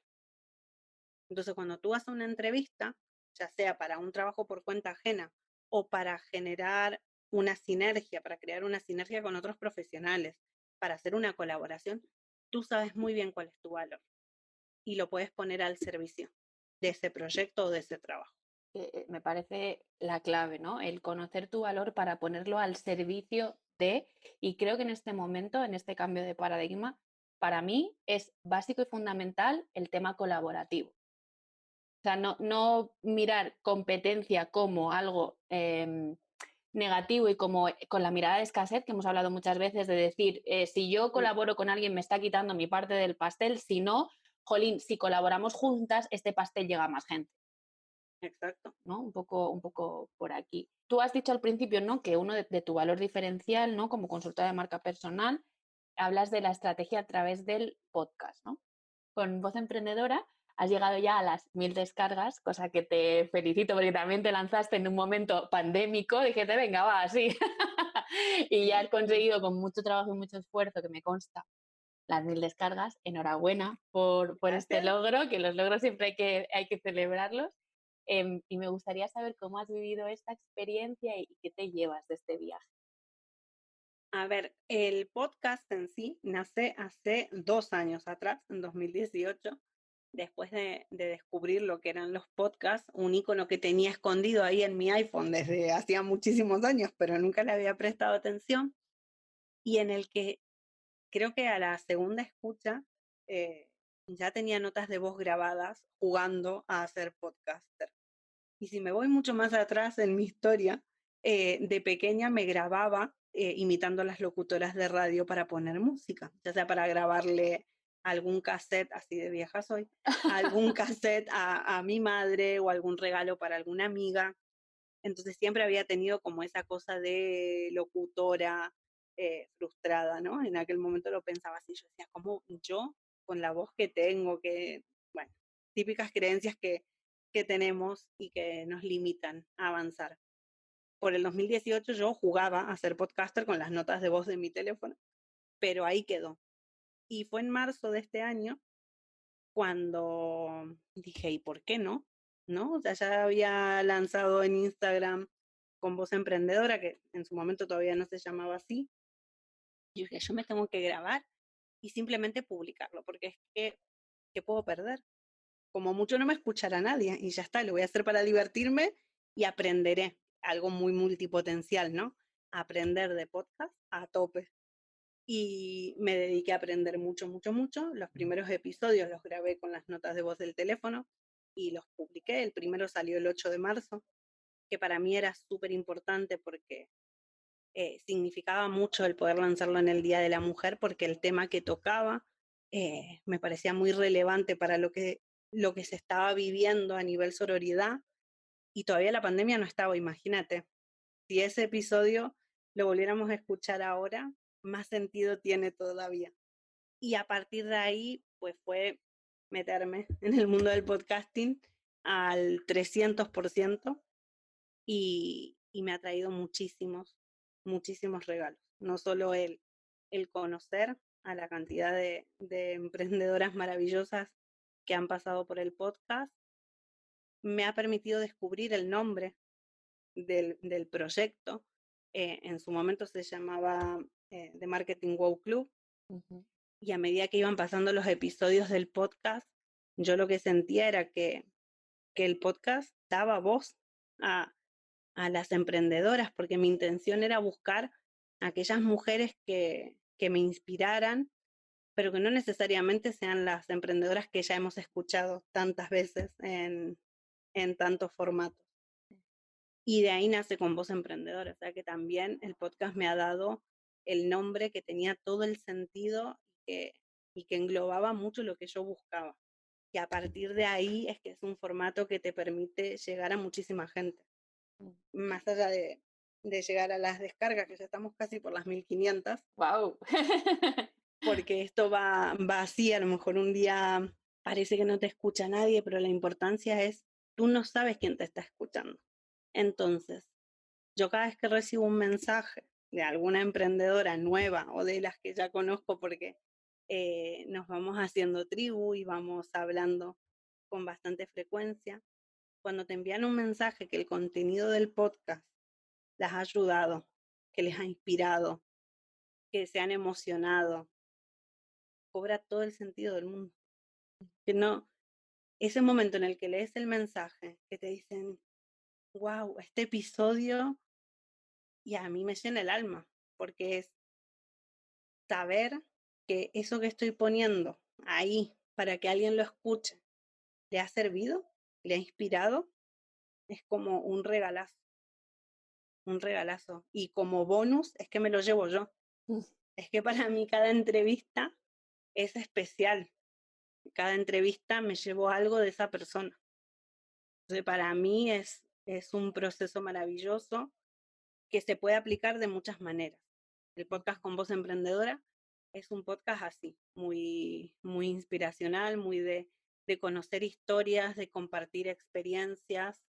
S2: Entonces, cuando tú vas a una entrevista, ya sea para un trabajo por cuenta ajena o para generar una sinergia, para crear una sinergia con otros profesionales, para hacer una colaboración, tú sabes muy bien cuál es tu valor y lo puedes poner al servicio de ese proyecto o de ese trabajo.
S1: Me parece la clave, ¿no? El conocer tu valor para ponerlo al servicio de, y creo que en este momento, en este cambio de paradigma, para mí es básico y fundamental el tema colaborativo. O sea, no mirar competencia como algo negativo y como con la mirada de escasez, que hemos hablado muchas veces, de decir, si yo
S2: Mm,
S1: colaboro con alguien me está quitando mi parte del pastel, si no, jolín, si colaboramos juntas, este pastel llega a más gente.
S2: exacto.
S1: ¿No? Un poco por aquí. Tú has dicho al principio, ¿no? Que uno de tu valor diferencial, ¿no? Como consultora de marca personal, hablas de la estrategia a través del podcast, ¿no? Con Voz Emprendedora has llegado ya a las 1000 descargas, cosa que te felicito porque también te lanzaste en un momento pandémico, dijiste, venga, va, así. Y ya has conseguido con mucho trabajo y mucho esfuerzo, que me consta, las 1000 descargas. Enhorabuena por este
S2: Gracias.
S1: logro, que los logros siempre hay que celebrarlos. Y me gustaría saber cómo has vivido esta experiencia y qué te llevas de este viaje.
S2: A ver, el podcast en sí nace hace 2 años atrás, en 2018, después de descubrir lo que eran los podcasts, un icono que tenía escondido ahí en mi iPhone desde hacía muchísimos años, pero nunca le había prestado atención, y en el que creo que a la segunda escucha eh, ya tenía notas de voz grabadas jugando a ser podcaster. Y si me voy mucho más atrás en mi historia, de pequeña me grababa imitando a las locutoras de radio para poner música, ya sea para grabarle algún cassette, así de vieja soy, algún cassette a mi madre o algún regalo para alguna amiga. Entonces siempre había tenido como esa cosa de locutora frustrada, ¿no? En aquel momento lo pensaba así, yo decía, ¿cómo yo, con la voz que tengo, que, bueno, típicas creencias que tenemos y que nos limitan a avanzar? Por el 2018 yo jugaba a ser podcaster con las notas de voz de mi teléfono, pero ahí quedó. Y fue en marzo de este año cuando dije, ¿y por qué no? ¿No? O sea, ya había lanzado en Instagram con Voz Emprendedora, que en su momento todavía no se llamaba así. Y dije, yo me tengo que grabar y simplemente publicarlo, porque es que, ¿qué puedo perder? Como mucho no me escuchará nadie y ya está, lo voy a hacer para divertirme y aprenderé algo muy multipotencial, ¿no? Aprender de podcast a tope. Y me dediqué a aprender mucho, mucho, mucho. Los primeros episodios los grabé con las notas de voz del teléfono y los publiqué. El primero salió el 8 de marzo, que para mí era súper importante porque significaba mucho el poder lanzarlo en el Día de la Mujer, porque el tema que tocaba me parecía muy relevante para lo que se estaba viviendo a nivel sororidad y todavía la pandemia no estaba, imagínate. Si ese episodio lo volviéramos a escuchar ahora, más sentido tiene todavía. Y a partir de ahí, pues fue meterme en el mundo del podcasting al 300% y me ha traído muchísimos, muchísimos regalos. No solo el conocer a la cantidad de emprendedoras maravillosas que han pasado por el podcast, me ha permitido descubrir el nombre del proyecto. En su momento se llamaba The Marketing Wow Club
S1: Ujú.
S2: y a medida que iban pasando los episodios del podcast, yo lo que sentía era que el podcast daba voz a, a las emprendedoras, porque mi intención era buscar a aquellas mujeres que me inspiraran, pero que no necesariamente sean las emprendedoras que ya hemos escuchado tantas veces en tantos formatos. Y de ahí nace Con Voz Emprendedora, o sea que también el podcast me ha dado el nombre que tenía todo el sentido y que englobaba mucho lo que yo buscaba. Y a partir de ahí es que es un formato que te permite llegar a muchísima gente. Más allá de llegar a las descargas, que ya estamos casi por las 1500,
S1: ¡Wow!
S2: porque esto va así, a lo mejor un día parece que no te escucha nadie, pero la importancia es, tú no sabes quién te está escuchando. Entonces, yo cada vez que recibo un mensaje de alguna emprendedora nueva o de las que ya conozco porque nos vamos haciendo tribu y vamos hablando con bastante frecuencia, cuando te envían un mensaje que el contenido del podcast las ha ayudado, que les ha inspirado, que se han emocionado, cobra todo el sentido del mundo. Que no, ese momento en el que lees el mensaje, que te dicen, wow, este episodio, y a mí me llena el alma, porque es saber que eso que estoy poniendo ahí para que alguien lo escuche le ha servido, le ha inspirado, es como un regalazo, un regalazo. Y como bonus es que me lo llevo yo. Es que para mí cada entrevista es especial. Cada entrevista me llevo algo de esa persona. Entonces, para mí es un proceso maravilloso que se puede aplicar de muchas maneras. El podcast Con Voz Emprendedora es un podcast así, muy inspiracional, muy de conocer historias, de compartir experiencias,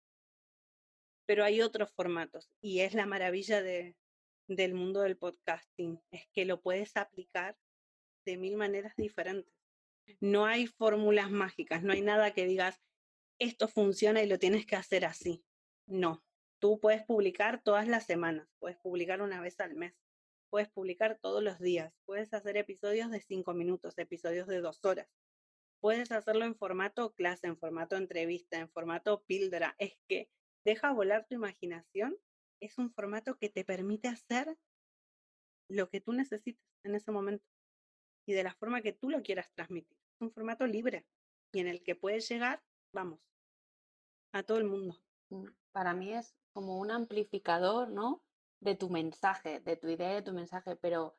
S2: pero hay otros formatos y es la maravilla del mundo del podcasting, es que lo puedes aplicar de mil maneras diferentes. No hay fórmulas mágicas, no hay nada que digas, esto funciona y lo tienes que hacer así. No, tú puedes publicar todas las semanas, puedes publicar una vez al mes, puedes publicar todos los días, puedes hacer episodios de 5 minutos, episodios de 2 horas, puedes hacerlo en formato clase, en formato entrevista, en formato píldora. Es que deja volar tu imaginación, es un formato que te permite hacer lo que tú necesites en ese momento y de la forma que tú lo quieras transmitir. Es un formato libre y en el que puedes llegar, vamos, a todo el mundo.
S1: Para mí es como un amplificador, ¿no? De tu mensaje, de tu idea, de tu mensaje, pero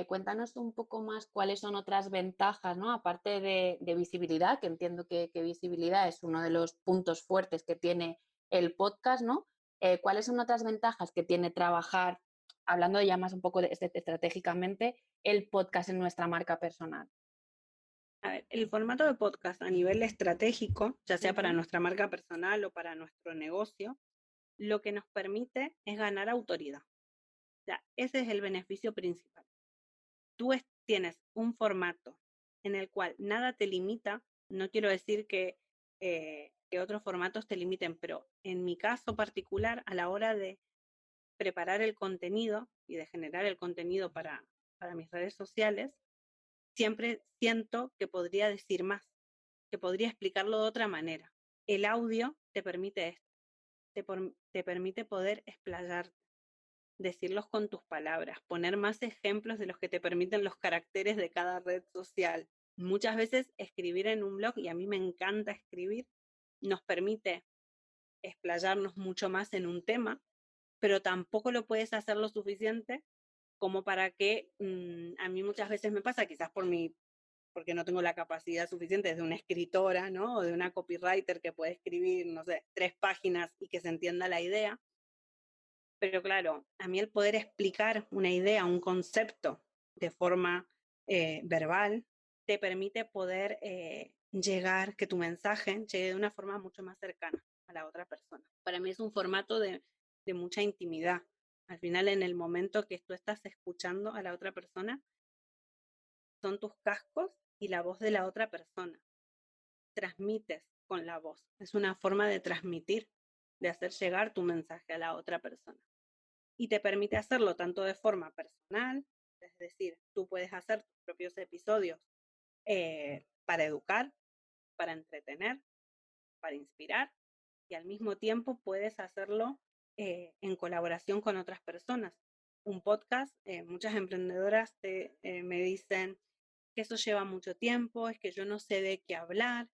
S1: cuéntanos un poco más cuáles son otras ventajas, ¿no? Aparte de visibilidad, que entiendo que visibilidad es uno de los puntos fuertes que tiene el podcast, ¿no? ¿Cuáles son otras ventajas que tiene trabajar, hablando ya más un poco estratégicamente, el podcast en nuestra marca personal?
S2: A ver, el formato de podcast a nivel estratégico, ya sea para nuestra marca personal o para nuestro negocio, lo que nos permite es ganar autoridad. O sea, ese es el beneficio principal. Tú tienes un formato en el cual nada te limita, no quiero decir que otros formatos te limiten, pero en mi caso particular, a la hora de preparar el contenido y de generar el contenido para mis redes sociales, siempre siento que podría decir más, que podría explicarlo de otra manera. El audio te permite esto, te permite poder explayarte, decirlos con tus palabras, poner más ejemplos de los que te permiten los caracteres de cada red social. Muchas veces escribir en un blog, y a mí me encanta escribir, nos permite explayarnos mucho más en un tema, pero tampoco lo puedes hacer lo suficiente como para que a mí muchas veces me pasa, quizás porque no tengo la capacidad suficiente de una escritora, ¿no? O de una copywriter que puede escribir, no sé, 3 páginas y que se entienda la idea. Pero claro, a mí el poder explicar una idea, un concepto de forma verbal, te permite poder llegar, que tu mensaje llegue de una forma mucho más cercana a la otra persona. Para mí es un formato de mucha intimidad. Al final, en el momento que tú estás escuchando a la otra persona, son tus cascos y la voz de la otra persona. Transmites con la voz. Es una forma de transmitir, de hacer llegar tu mensaje a la otra persona. Y te permite hacerlo tanto de forma personal, es decir, tú puedes hacer tus propios episodios para educar, para entretener, para inspirar, y al mismo tiempo puedes hacerlo en colaboración con otras personas. Un podcast, muchas emprendedoras me dicen que eso lleva mucho tiempo, es que yo no sé de qué hablar.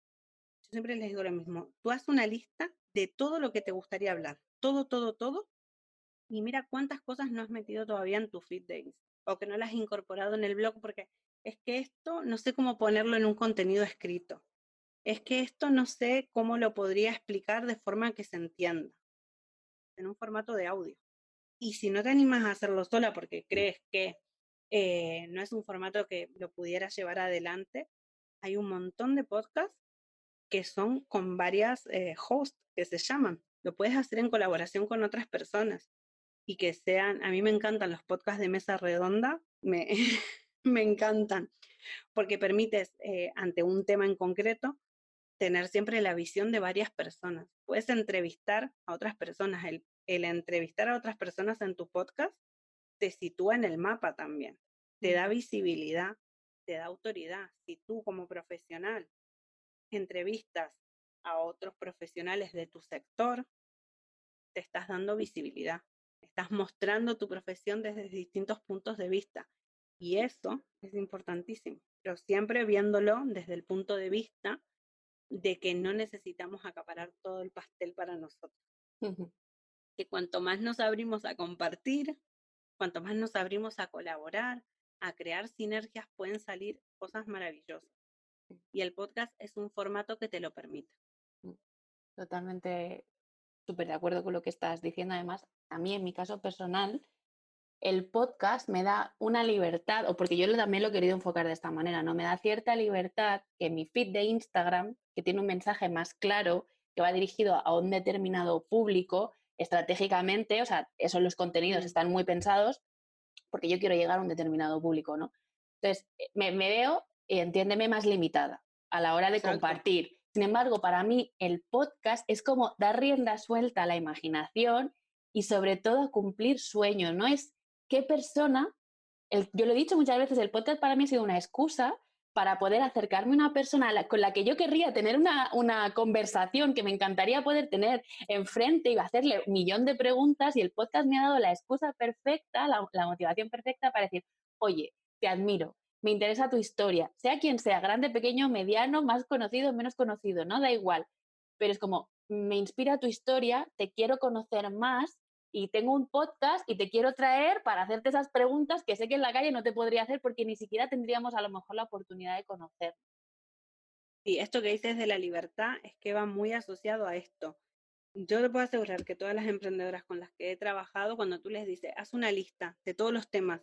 S2: yo siempre les digo lo mismo, tú haz una lista de todo lo que te gustaría hablar, todo, todo, todo, y mira cuántas cosas no has metido todavía en tu feed de Instagram o que no las has incorporado en el blog, porque es que esto no sé cómo ponerlo en un contenido escrito. Es que esto no sé cómo lo podría explicar de forma que se entienda, en un formato de audio. Y si no te animas a hacerlo sola porque crees que no es un formato que lo pudieras llevar adelante, hay un montón de podcasts que son con varias hosts que se llaman. Lo puedes hacer en colaboración con otras personas y que sean, a mí me encantan los podcasts de mesa redonda, me, me encantan, porque permites ante un tema en concreto tener siempre la visión de varias personas. Puedes entrevistar a otras personas. El entrevistar a otras personas en tu podcast te sitúa en el mapa también. Te da visibilidad, te da autoridad. Si tú como profesional entrevistas a otros profesionales de tu sector, te estás dando visibilidad. Estás mostrando tu profesión desde distintos puntos de vista. Y eso es importantísimo, pero siempre viéndolo desde el punto de vista de que no necesitamos acaparar todo el pastel para nosotros. Que cuanto más nos abrimos a compartir, cuanto más nos abrimos a colaborar, a crear sinergias, pueden salir cosas maravillosas. Y el podcast es un formato que te lo permite.
S1: Totalmente súper de acuerdo con lo que estás diciendo. Además, a mí en mi caso personal, el podcast me da una libertad, o porque yo también lo he querido enfocar de esta manera, ¿no? Me da cierta libertad que mi feed de Instagram, que tiene un mensaje más claro, que va dirigido a un determinado público estratégicamente, o sea, esos los contenidos están muy pensados porque yo quiero llegar a un determinado público, ¿no? Entonces, me veo, entiéndeme, más limitada a la hora de
S2: Exacto.
S1: compartir. Sin embargo, para mí el podcast es como dar rienda suelta a la imaginación y sobre todo a cumplir sueños, ¿no? Es qué persona, yo lo he dicho muchas veces, el podcast para mí ha sido una excusa para poder acercarme a una persona con la que yo querría tener una conversación que me encantaría poder tener enfrente y hacerle un millón de preguntas, y el podcast me ha dado la excusa perfecta, la motivación perfecta para decir, oye, te admiro, me interesa tu historia, sea quien sea, grande, pequeño, mediano, más conocido, menos conocido, no da igual, pero es como, me inspira tu historia, te quiero conocer más y tengo un podcast y te quiero traer para hacerte esas preguntas que sé que en la calle no te podría hacer porque ni siquiera tendríamos a lo mejor la oportunidad de conocer.
S2: Y esto que dices de la libertad es que va muy asociado a esto. Yo te puedo asegurar que todas las emprendedoras con las que he trabajado, cuando tú les dices, haz una lista de todos los temas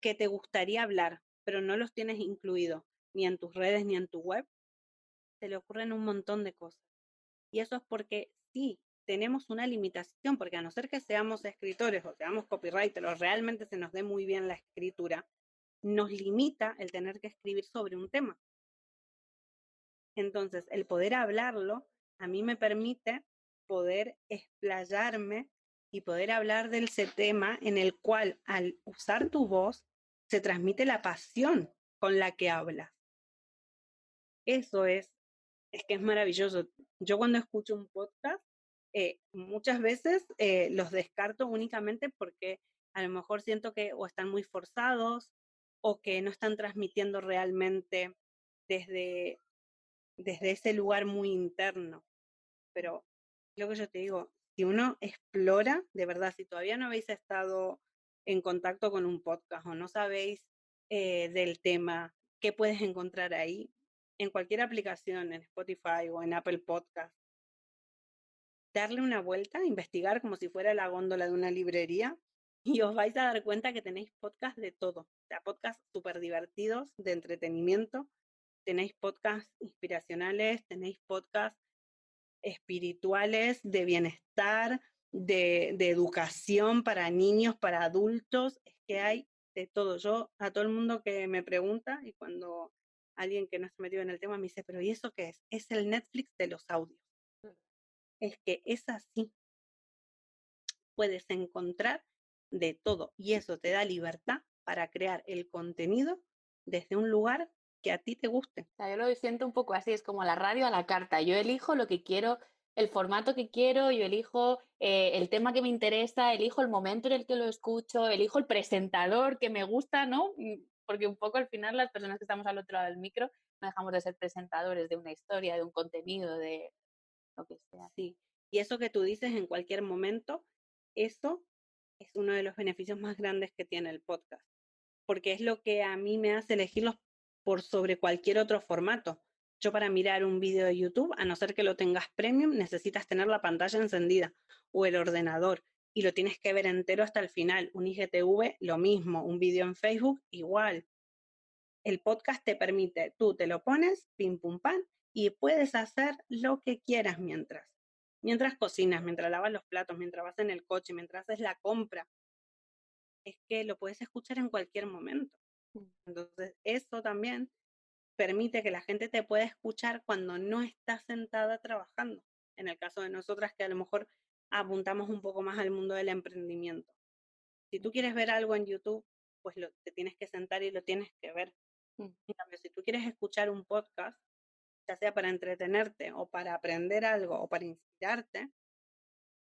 S2: que te gustaría hablar, pero no los tienes incluidos ni en tus redes ni en tu web, se le ocurren un montón de cosas. Y eso es porque sí, tenemos una limitación, porque a no ser que seamos escritores o seamos copywriters o realmente se nos dé muy bien la escritura, nos limita el tener que escribir sobre un tema. Entonces, el poder hablarlo a mí me permite poder explayarme y poder hablar de ese tema en el cual al usar tu voz se transmite la pasión con la que hablas. Eso es que es maravilloso. Yo cuando escucho un podcast, muchas veces los descarto únicamente porque a lo mejor siento que o están muy forzados o que no están transmitiendo realmente desde, desde ese lugar muy interno. Pero lo que yo te digo, si uno explora, de verdad, si todavía no habéis estado en contacto con un podcast o no sabéis del tema, qué puedes encontrar ahí, en cualquier aplicación, en Spotify o en Apple Podcast, darle una vuelta, investigar como si fuera la góndola de una librería y os vais a dar cuenta que tenéis podcasts de todo. O sea, podcasts súper divertidos, de entretenimiento, tenéis podcasts inspiracionales, tenéis podcasts espirituales, de bienestar, de educación para niños, para adultos, es que hay de todo. Yo a todo el mundo que me pregunta y cuando alguien que no está metido en el tema me dice, pero ¿y eso qué es? Es el Netflix de los audios. Es que es así. Puedes encontrar de todo y eso te da libertad para crear el contenido desde un lugar que a ti te guste.
S1: O sea, yo lo siento un poco así, es como la radio a la carta. Yo elijo lo que quiero, el formato que quiero, yo elijo el tema que me interesa, elijo el momento en el que lo escucho, elijo el presentador que me gusta, ¿no? Porque un poco al final las personas que estamos al otro lado del micro no dejamos de ser presentadores de una historia, de un contenido, de lo que sea.
S2: Sí. Y eso que tú dices en cualquier momento, eso es uno de los beneficios más grandes que tiene el podcast, porque es lo que a mí me hace elegirlos por sobre cualquier otro formato. Yo para mirar un video de YouTube, a no ser que lo tengas premium, necesitas tener la pantalla encendida o el ordenador y lo tienes que ver entero hasta el final. Un IGTV, lo mismo. Un video en Facebook, igual. El podcast te permite, tú te lo pones, pim pum pam, y puedes hacer lo que quieras mientras cocinas, mientras lavas los platos, mientras vas en el coche, mientras haces la compra. Es que lo puedes escuchar en cualquier momento. Entonces, eso también permite que la gente te pueda escuchar cuando no estás sentada trabajando. En el caso de nosotras, que a lo mejor apuntamos un poco más al mundo del emprendimiento. Si tú quieres ver algo en YouTube, pues te tienes que sentar y lo tienes que ver. En cambio, si tú quieres escuchar un podcast, ya sea para entretenerte o para aprender algo o para inspirarte,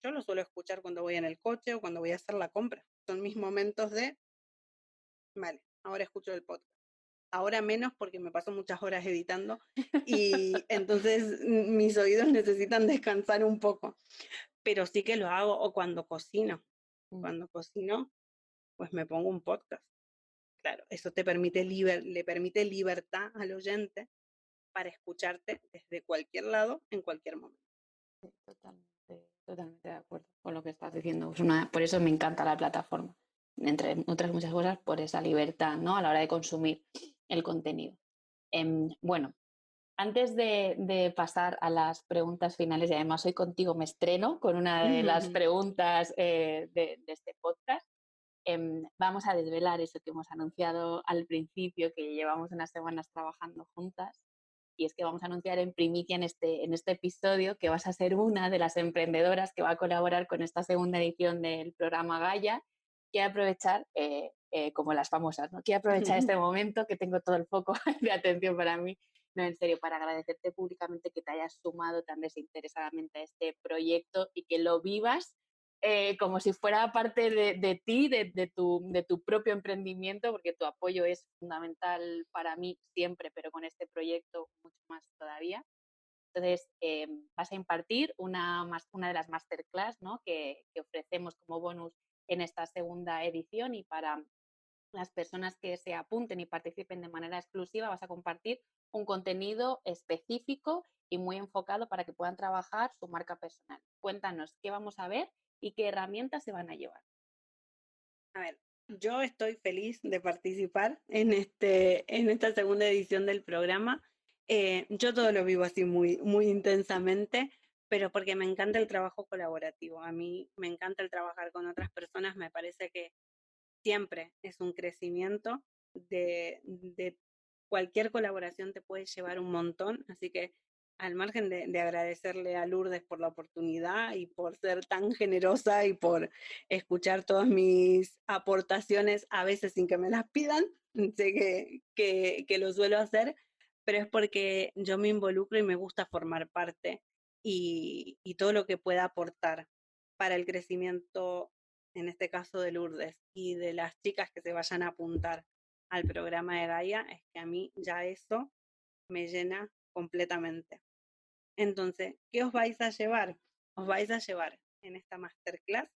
S2: yo lo suelo escuchar cuando voy en el coche o cuando voy a hacer la compra. Son mis momentos de, vale, ahora escucho el podcast. Ahora menos porque me paso muchas horas editando y entonces mis oídos necesitan descansar un poco. Pero sí que lo hago o cuando cocino. Cuando cocino, pues me pongo un podcast. Claro, eso te permite le permite libertad al oyente para escucharte desde cualquier lado, en cualquier momento.
S1: Sí, totalmente de acuerdo con lo que estás diciendo. Por eso me encanta la plataforma, entre otras muchas cosas, por esa libertad, ¿no? A la hora de consumir el contenido. Bueno, antes de pasar a las preguntas finales, y además hoy contigo me estreno con una de las preguntas de este podcast, vamos a desvelar eso que hemos anunciado al principio, que llevamos unas semanas trabajando juntas. Y es que vamos a anunciar en primicia en este episodio que vas a ser una de las emprendedoras que va a colaborar con esta segunda edición del programa Gaia. Quiero aprovechar, como las famosas, ¿no? Quiero aprovechar este momento que tengo todo el foco de atención para mí. No, en serio, para agradecerte públicamente que te hayas sumado tan desinteresadamente a este proyecto y que lo vivas como si fuera parte de ti, de tu propio emprendimiento, porque tu apoyo es fundamental para mí siempre, pero con este proyecto mucho más todavía. Entonces, vas a impartir una de las masterclass, ¿no? que ofrecemos como bonus en esta segunda edición, y para las personas que se apunten y participen de manera exclusiva vas a compartir un contenido específico y muy enfocado para que puedan trabajar su marca personal. Cuéntanos qué vamos a ver y qué herramientas se van a llevar.
S2: A ver, yo estoy feliz de participar en esta segunda edición del programa. Yo todo lo vivo así muy, muy intensamente, pero porque me encanta el trabajo colaborativo. A mí me encanta el trabajar con otras personas, me parece que siempre es un crecimiento de cualquier colaboración te puede llevar un montón, así que al margen de agradecerle a Lourdes por la oportunidad y por ser tan generosa y por escuchar todas mis aportaciones, a veces sin que me las pidan, sé que lo suelo hacer, pero es porque yo me involucro y me gusta formar parte y todo lo que pueda aportar para el crecimiento, en este caso de Lourdes, y de las chicas que se vayan a apuntar al programa de Gaia, es que a mí ya eso me llena completamente. Entonces, ¿qué os vais a llevar? Os vais a llevar en esta masterclass,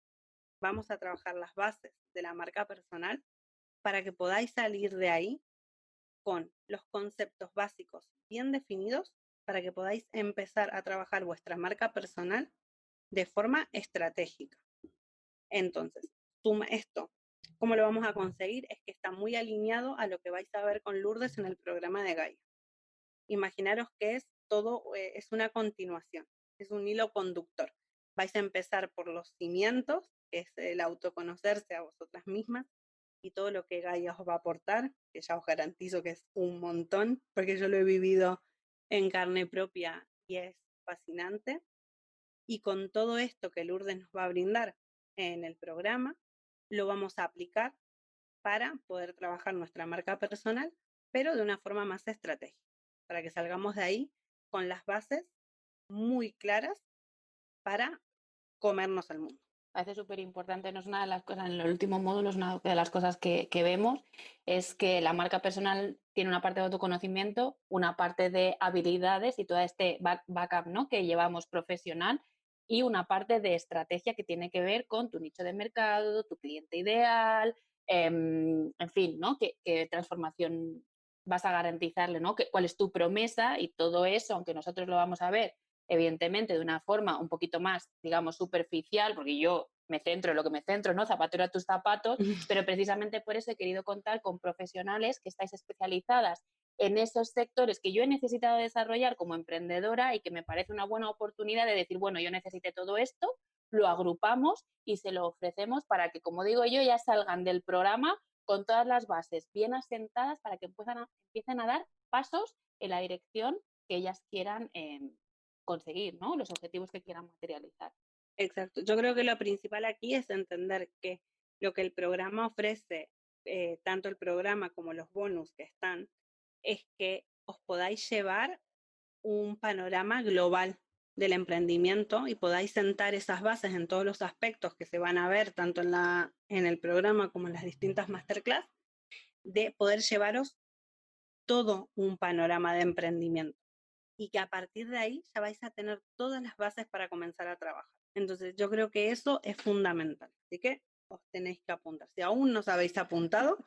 S2: vamos a trabajar las bases de la marca personal para que podáis salir de ahí con los conceptos básicos bien definidos para que podáis empezar a trabajar vuestra marca personal de forma estratégica. Entonces, esto, ¿cómo lo vamos a conseguir? Es que está muy alineado a lo que vais a ver con Lourdes en el programa de Gaia. Imaginaros que es todo, es una continuación, es un hilo conductor. Vais a empezar por los cimientos, que es el autoconocerse a vosotras mismas, y todo lo que Gaia os va a aportar, que ya os garantizo que es un montón, porque yo lo he vivido en carne propia y es fascinante. Y con todo esto que Lourdes nos va a brindar en el programa, lo vamos a aplicar para poder trabajar nuestra marca personal, pero de una forma más estratégica, para que salgamos de ahí con las bases muy claras para comernos el mundo.
S1: Parece súper importante, no es una de las cosas, en el último módulo es una de las cosas que vemos, es que la marca personal tiene una parte de autoconocimiento, una parte de habilidades y todo este backup, ¿no?, que llevamos profesional, y una parte de estrategia que tiene que ver con tu nicho de mercado, tu cliente ideal, en fin, ¿no?, qué transformación vas a garantizarle, ¿no?, cuál es tu promesa, y todo eso, aunque nosotros lo vamos a ver evidentemente de una forma un poquito más, digamos, superficial, porque yo me centro en lo que me centro, ¿no? Zapatero a tus zapatos, pero precisamente por eso he querido contar con profesionales que estáis especializadas en esos sectores que yo he necesitado desarrollar como emprendedora y que me parece una buena oportunidad de decir, bueno, yo necesité todo esto, lo agrupamos y se lo ofrecemos para que, como digo yo, ya salgan del programa con todas las bases bien asentadas para que empiecen a dar pasos en la dirección que ellas quieran conseguir, ¿no?, los objetivos que quieran materializar.
S2: Exacto. Yo creo que lo principal aquí es entender que lo que el programa ofrece, tanto el programa como los bonus que están, es que os podáis llevar un panorama global del emprendimiento y podáis sentar esas bases en todos los aspectos que se van a ver tanto en el programa como en las distintas masterclass, de poder llevaros todo un panorama de emprendimiento y que a partir de ahí ya vais a tener todas las bases para comenzar a trabajar. Entonces yo creo que eso es fundamental, así que os tenéis que apuntar. Si aún no os habéis apuntado,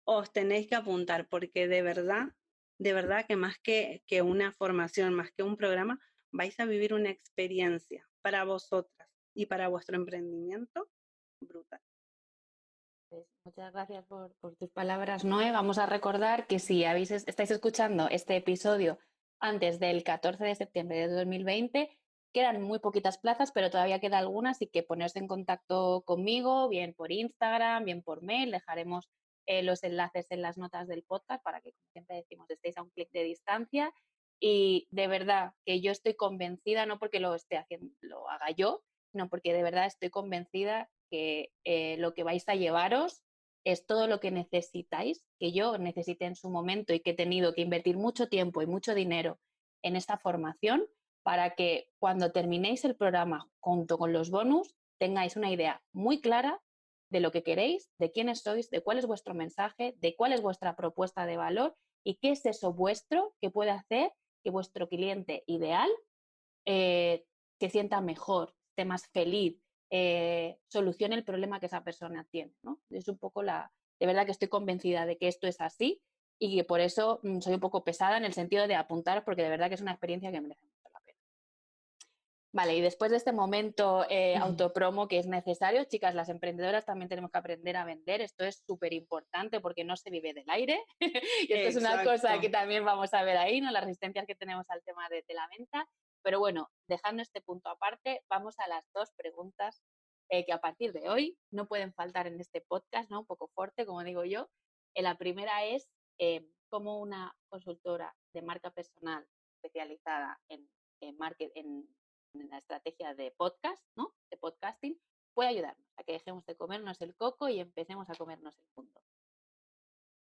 S2: os tenéis que apuntar porque de verdad que más que una formación, más que un programa, vais a vivir una experiencia para vosotras y para vuestro emprendimiento brutal.
S1: Pues muchas gracias por tus palabras, Noé. Vamos a recordar que si estáis escuchando este episodio antes del 14 de septiembre de 2020, quedan muy poquitas plazas, pero todavía queda algunas, y que poneros en contacto conmigo, bien por Instagram, bien por mail. Dejaremos los enlaces en las notas del podcast para que, como siempre decimos, estéis a un clic de distancia. Y de verdad que yo estoy convencida, no porque lo esté haciendo, lo haga yo, sino porque de verdad estoy convencida que lo que vais a llevaros es todo lo que necesitáis, que yo necesité en su momento y que he tenido que invertir mucho tiempo y mucho dinero en esta formación, para que cuando terminéis el programa junto con los bonus tengáis una idea muy clara de lo que queréis, de quiénes sois, de cuál es vuestro mensaje, de cuál es vuestra propuesta de valor y qué es eso vuestro que puede hacer que vuestro cliente ideal se sienta mejor, esté más feliz, solucione el problema que esa persona tiene, ¿no? Es un poco de verdad que estoy convencida de que esto es así, y que por eso soy un poco pesada en el sentido de apuntar, porque de verdad que es una experiencia que merece mucho la pena. Vale, y después de este momento autopromo que es necesario, chicas, las emprendedoras también tenemos que aprender a vender. Esto es súper importante porque no se vive del aire. Y esto es una cosa que
S2: Exacto.
S1: también vamos a ver ahí, ¿no?, las resistencias que tenemos al tema de la venta. Pero bueno, dejando este punto aparte, vamos a las dos preguntas que a partir de hoy no pueden faltar en este podcast, ¿no? Un poco fuerte, como digo yo. La primera es cómo una consultora de marca personal especializada en marketing, en la estrategia de podcast, ¿no?, de podcasting, puede ayudarnos a que dejemos de comernos el coco y empecemos a comernos el mundo.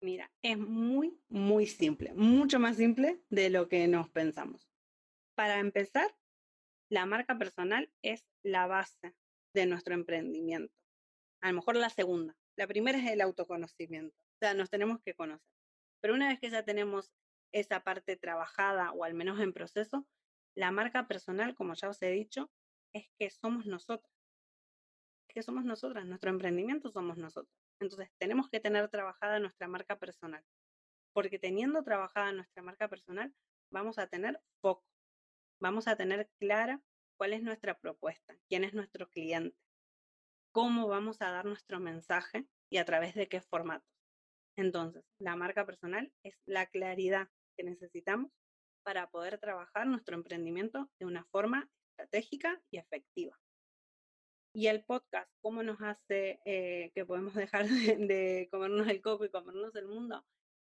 S2: Mira, es muy, muy simple, mucho más simple de lo que nos pensamos. Para empezar, la marca personal es la base de nuestro emprendimiento. A lo mejor la segunda. La primera es el autoconocimiento. O sea, nos tenemos que conocer. Pero una vez que ya tenemos esa parte trabajada o al menos en proceso, la marca personal, como ya os he dicho, es que somos nosotras. Es que somos nosotras, nuestro emprendimiento somos nosotros. Entonces, tenemos que tener trabajada nuestra marca personal. Porque teniendo trabajada nuestra marca personal, vamos a tener foco. Vamos a tener clara cuál es nuestra propuesta, quién es nuestro cliente, cómo vamos a dar nuestro mensaje y a través de qué formatos. Entonces, la marca personal es la claridad que necesitamos para poder trabajar nuestro emprendimiento de una forma estratégica y efectiva. Y el podcast, ¿cómo nos hace que podemos dejar de comernos el coco y comernos el mundo?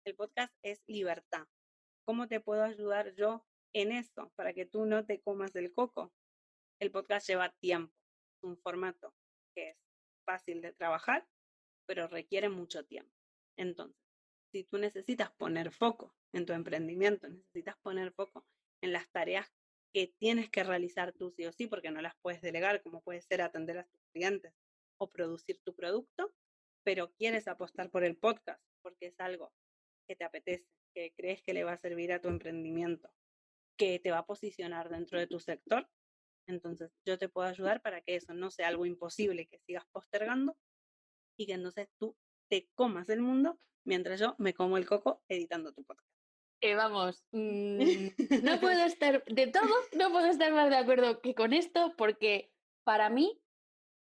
S2: El podcast es libertad. ¿Cómo te puedo ayudar yo en eso para que tú no te comas el coco? El podcast lleva tiempo, es un formato que es fácil de trabajar, pero requiere mucho tiempo. Entonces, si tú necesitas poner foco en tu emprendimiento, necesitas poner foco en las tareas que tienes que realizar tú sí o sí, porque no las puedes delegar, como puede ser atender a tus clientes o producir tu producto, pero quieres apostar por el podcast porque es algo que te apetece, que crees que le va a servir a tu emprendimiento, que te va a posicionar dentro de tu sector. Entonces, yo te puedo ayudar para que eso no sea algo imposible que sigas postergando y que entonces tú te comas el mundo mientras yo me como el coco editando tu podcast.
S1: Vamos, no puedo estar, de todo, no puedo estar más de acuerdo que con esto, porque para mí,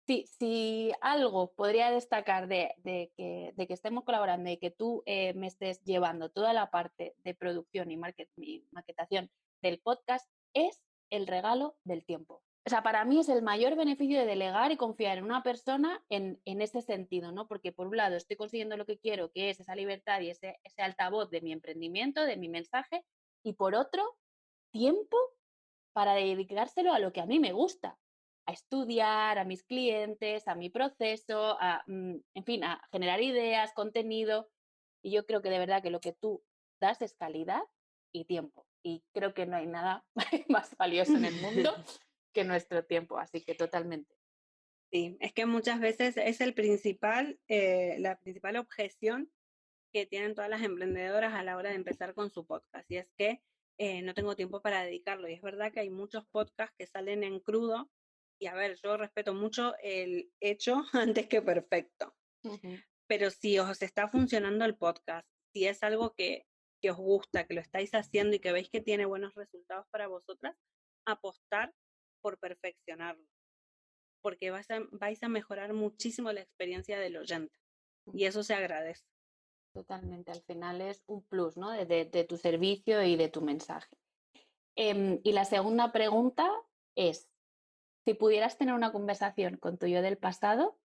S1: si algo podría destacar de que estemos colaborando y que tú me estés llevando toda la parte de producción y maquetación del podcast, es el regalo del tiempo. O sea, para mí es el mayor beneficio de delegar y confiar en una persona en ese sentido, ¿no? Porque por un lado estoy consiguiendo lo que quiero, que es esa libertad y ese altavoz de mi emprendimiento, de mi mensaje, y por otro, tiempo para dedicárselo a lo que a mí me gusta, a estudiar, a mis clientes, a mi proceso, en fin, a generar ideas, contenido. Y yo creo que de verdad que lo que tú das es calidad y tiempo. Y creo que no hay nada más valioso en el mundo que nuestro tiempo, así que totalmente.
S2: Sí, es que muchas veces es la principal objeción que tienen todas las emprendedoras a la hora de empezar con su podcast, y es que no tengo tiempo para dedicarlo. Y es verdad que hay muchos podcasts que salen en crudo, y a ver, yo respeto mucho el hecho antes que perfecto, pero si os está funcionando el podcast, si es algo que os gusta, que lo estáis haciendo y que veis que tiene buenos resultados para vosotras, apostar por perfeccionarlo, porque vais a mejorar muchísimo la experiencia del oyente, y eso se agradece.
S1: Totalmente, al final es un plus, ¿no? De tu servicio y de tu mensaje. Y la segunda pregunta es, si pudieras tener una conversación con tu yo del pasado,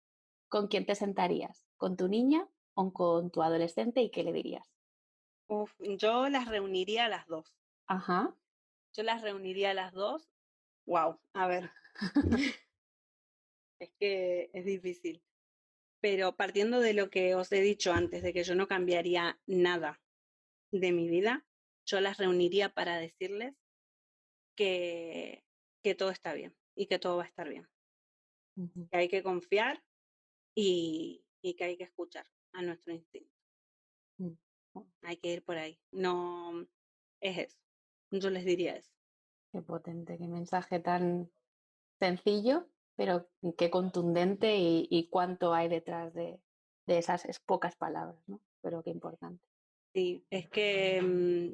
S1: ¿con quién te sentarías? ¿Con tu niña o con tu adolescente y qué le dirías?
S2: Uf, yo las reuniría a las dos.
S1: Ajá.
S2: Yo las reuniría a las dos. Wow, a ver, es que es difícil. Pero partiendo de lo que os he dicho antes, de que yo no cambiaría nada de mi vida, yo las reuniría para decirles que, que todo está bien y que todo va a estar bien.
S1: Ujú.
S2: Que hay que confiar y que hay que escuchar a nuestro instinto.
S1: Mm.
S2: Hay que ir por ahí. No es eso. Yo les diría eso.
S1: Qué potente, qué mensaje tan sencillo, pero qué contundente y cuánto hay detrás de esas pocas palabras, ¿no? Pero qué importante.
S2: Sí, es que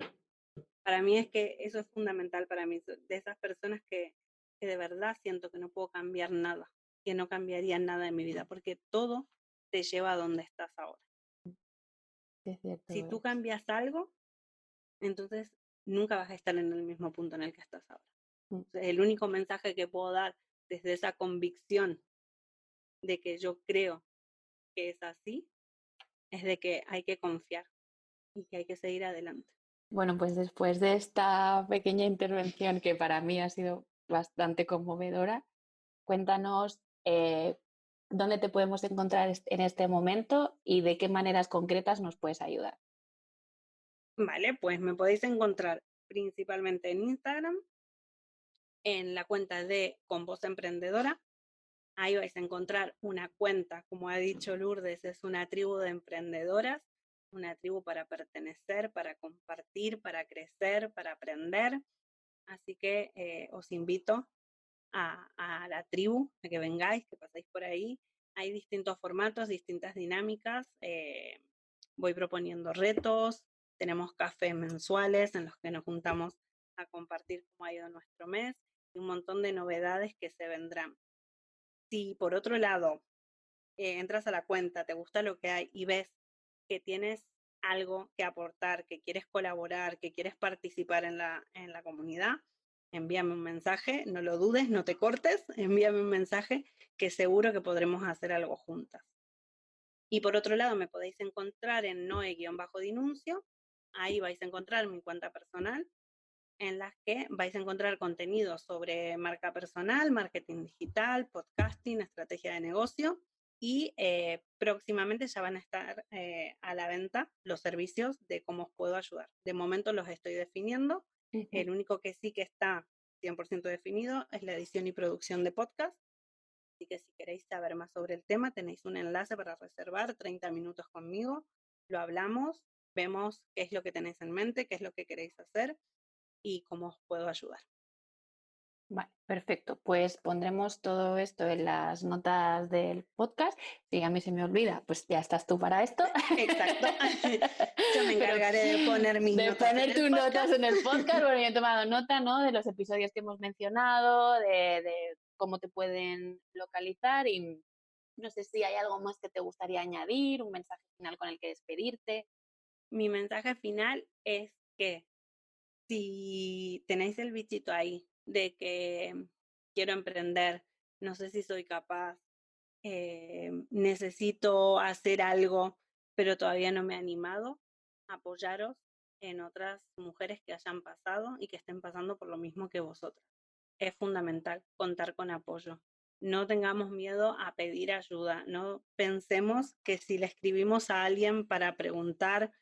S2: para mí es que eso es fundamental para mí, de esas personas que de verdad siento que no puedo cambiar nada, que no cambiaría nada en mi vida, porque todo te lleva a donde estás ahora.
S1: Qué
S2: Si
S1: cierto
S2: tú
S1: es.
S2: cambias algo, entonces nunca vas a estar en el mismo punto en el que estás ahora.
S1: Mm.
S2: Entonces, el único mensaje que puedo dar desde esa convicción de que yo creo que es así, es de que hay que confiar y que hay que seguir adelante.
S1: Bueno, pues después de esta pequeña intervención que para mí ha sido bastante conmovedora, cuéntanos dónde te podemos encontrar en este momento y de qué maneras concretas nos puedes ayudar.
S2: Vale, pues me podéis encontrar principalmente en Instagram, en la cuenta de Con Voz Emprendedora. Ahí vais a encontrar una cuenta, como ha dicho Lourdes, es una tribu de emprendedoras, una tribu para pertenecer, para compartir, para crecer, para aprender. Así que os invito a la tribu, a que vengáis, que pasáis por ahí. Hay distintos formatos, distintas dinámicas. Voy proponiendo retos, tenemos cafés mensuales en los que nos juntamos a compartir cómo ha ido nuestro mes y un montón de novedades que se vendrán. Si por otro lado entras a la cuenta, te gusta lo que hay y ves que tienes algo que aportar, que quieres colaborar, que quieres participar en la comunidad, envíame un mensaje, no lo dudes, no te cortes, envíame un mensaje que seguro que podremos hacer algo juntas. Y por otro lado, me podéis encontrar en Noe-Dinuncio, ahí vais a encontrar mi cuenta personal, en las que vais a encontrar contenido sobre marca personal, marketing digital, podcasting, estrategia de negocio, y próximamente ya van a estar a la venta los servicios de cómo os puedo ayudar. De momento los estoy definiendo.
S1: Ujú.
S2: El único que sí que está 100% definido, es la edición y producción de podcast. Así que si queréis saber más sobre el tema, tenéis un enlace para reservar 30 minutos conmigo, lo hablamos, vemos qué es lo que tenéis en mente, qué es lo que queréis hacer y cómo os puedo ayudar.
S1: Vale, perfecto. Pues pondremos todo esto en las notas del podcast. Si a mí se me olvida, pues ya estás tú para esto.
S2: Exacto. Yo me encargaré de poner mis notas.
S1: De poner tus notas en el podcast. Bueno, yo he tomado nota, ¿no? De los episodios que hemos mencionado, de cómo te pueden localizar y no sé si hay algo más que te gustaría añadir, un mensaje final con el que despedirte.
S2: Mi mensaje final es que si tenéis el bichito ahí de que quiero emprender, no sé si soy capaz, necesito hacer algo, pero todavía no me he animado, apoyaros en otras mujeres que hayan pasado y que estén pasando por lo mismo que vosotras. Es fundamental contar con apoyo. No tengamos miedo a pedir ayuda. No pensemos que si le escribimos a alguien para preguntar,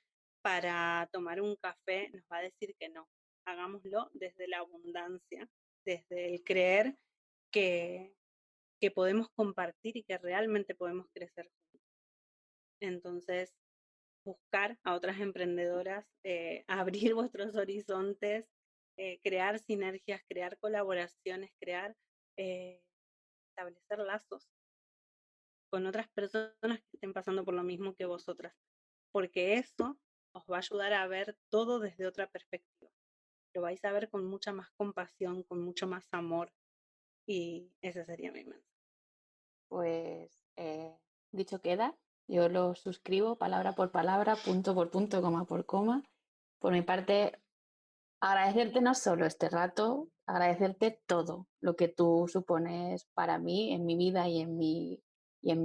S2: para tomar un café, nos va a decir que no. Hagámoslo desde la abundancia, desde el creer que podemos compartir y que realmente podemos crecer juntos. Entonces, buscar a otras emprendedoras, abrir vuestros horizontes, crear sinergias, crear colaboraciones, establecer lazos con otras personas que estén pasando por lo mismo que vosotras, porque eso os va a ayudar a ver todo desde otra perspectiva. Lo vais a ver con mucha más compasión, con mucho más amor, y ese sería mi mensaje.
S1: Pues dicho queda, yo lo suscribo palabra por palabra, punto por punto, coma por coma. Por mi parte, agradecerte no solo este rato, agradecerte todo lo que tú supones para mí, en mi vida y en mi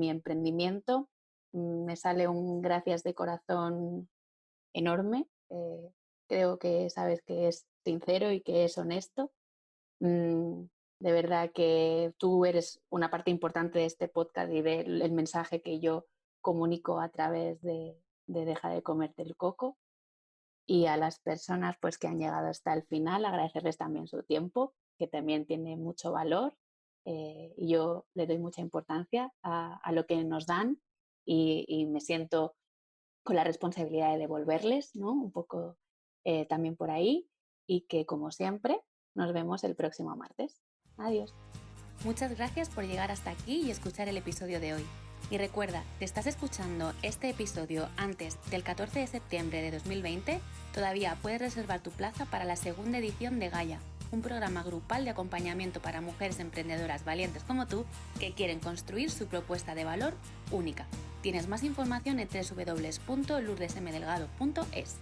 S1: emprendimiento. Me sale un gracias de corazón enorme. Creo que sabes que es sincero y que es honesto. De verdad que tú eres una parte importante de este podcast y del mensaje que yo comunico a través de Deja de comerte el coco. Y a las personas pues, que han llegado hasta el final, agradecerles también su tiempo, que también tiene mucho valor. Y yo le doy mucha importancia a lo que nos dan y me siento con la responsabilidad de devolverles, ¿no? Un poco también por ahí. Y que, como siempre, nos vemos el próximo martes. Adiós. Muchas gracias por llegar hasta aquí y escuchar el episodio de hoy. Y recuerda, si estás escuchando este episodio antes del 14 de septiembre de 2020, todavía puedes reservar tu plaza para la segunda edición de Gaia, un programa grupal de acompañamiento para mujeres emprendedoras valientes como tú que quieren construir su propuesta de valor única. Tienes más información en www.lourdesmdelgado.es.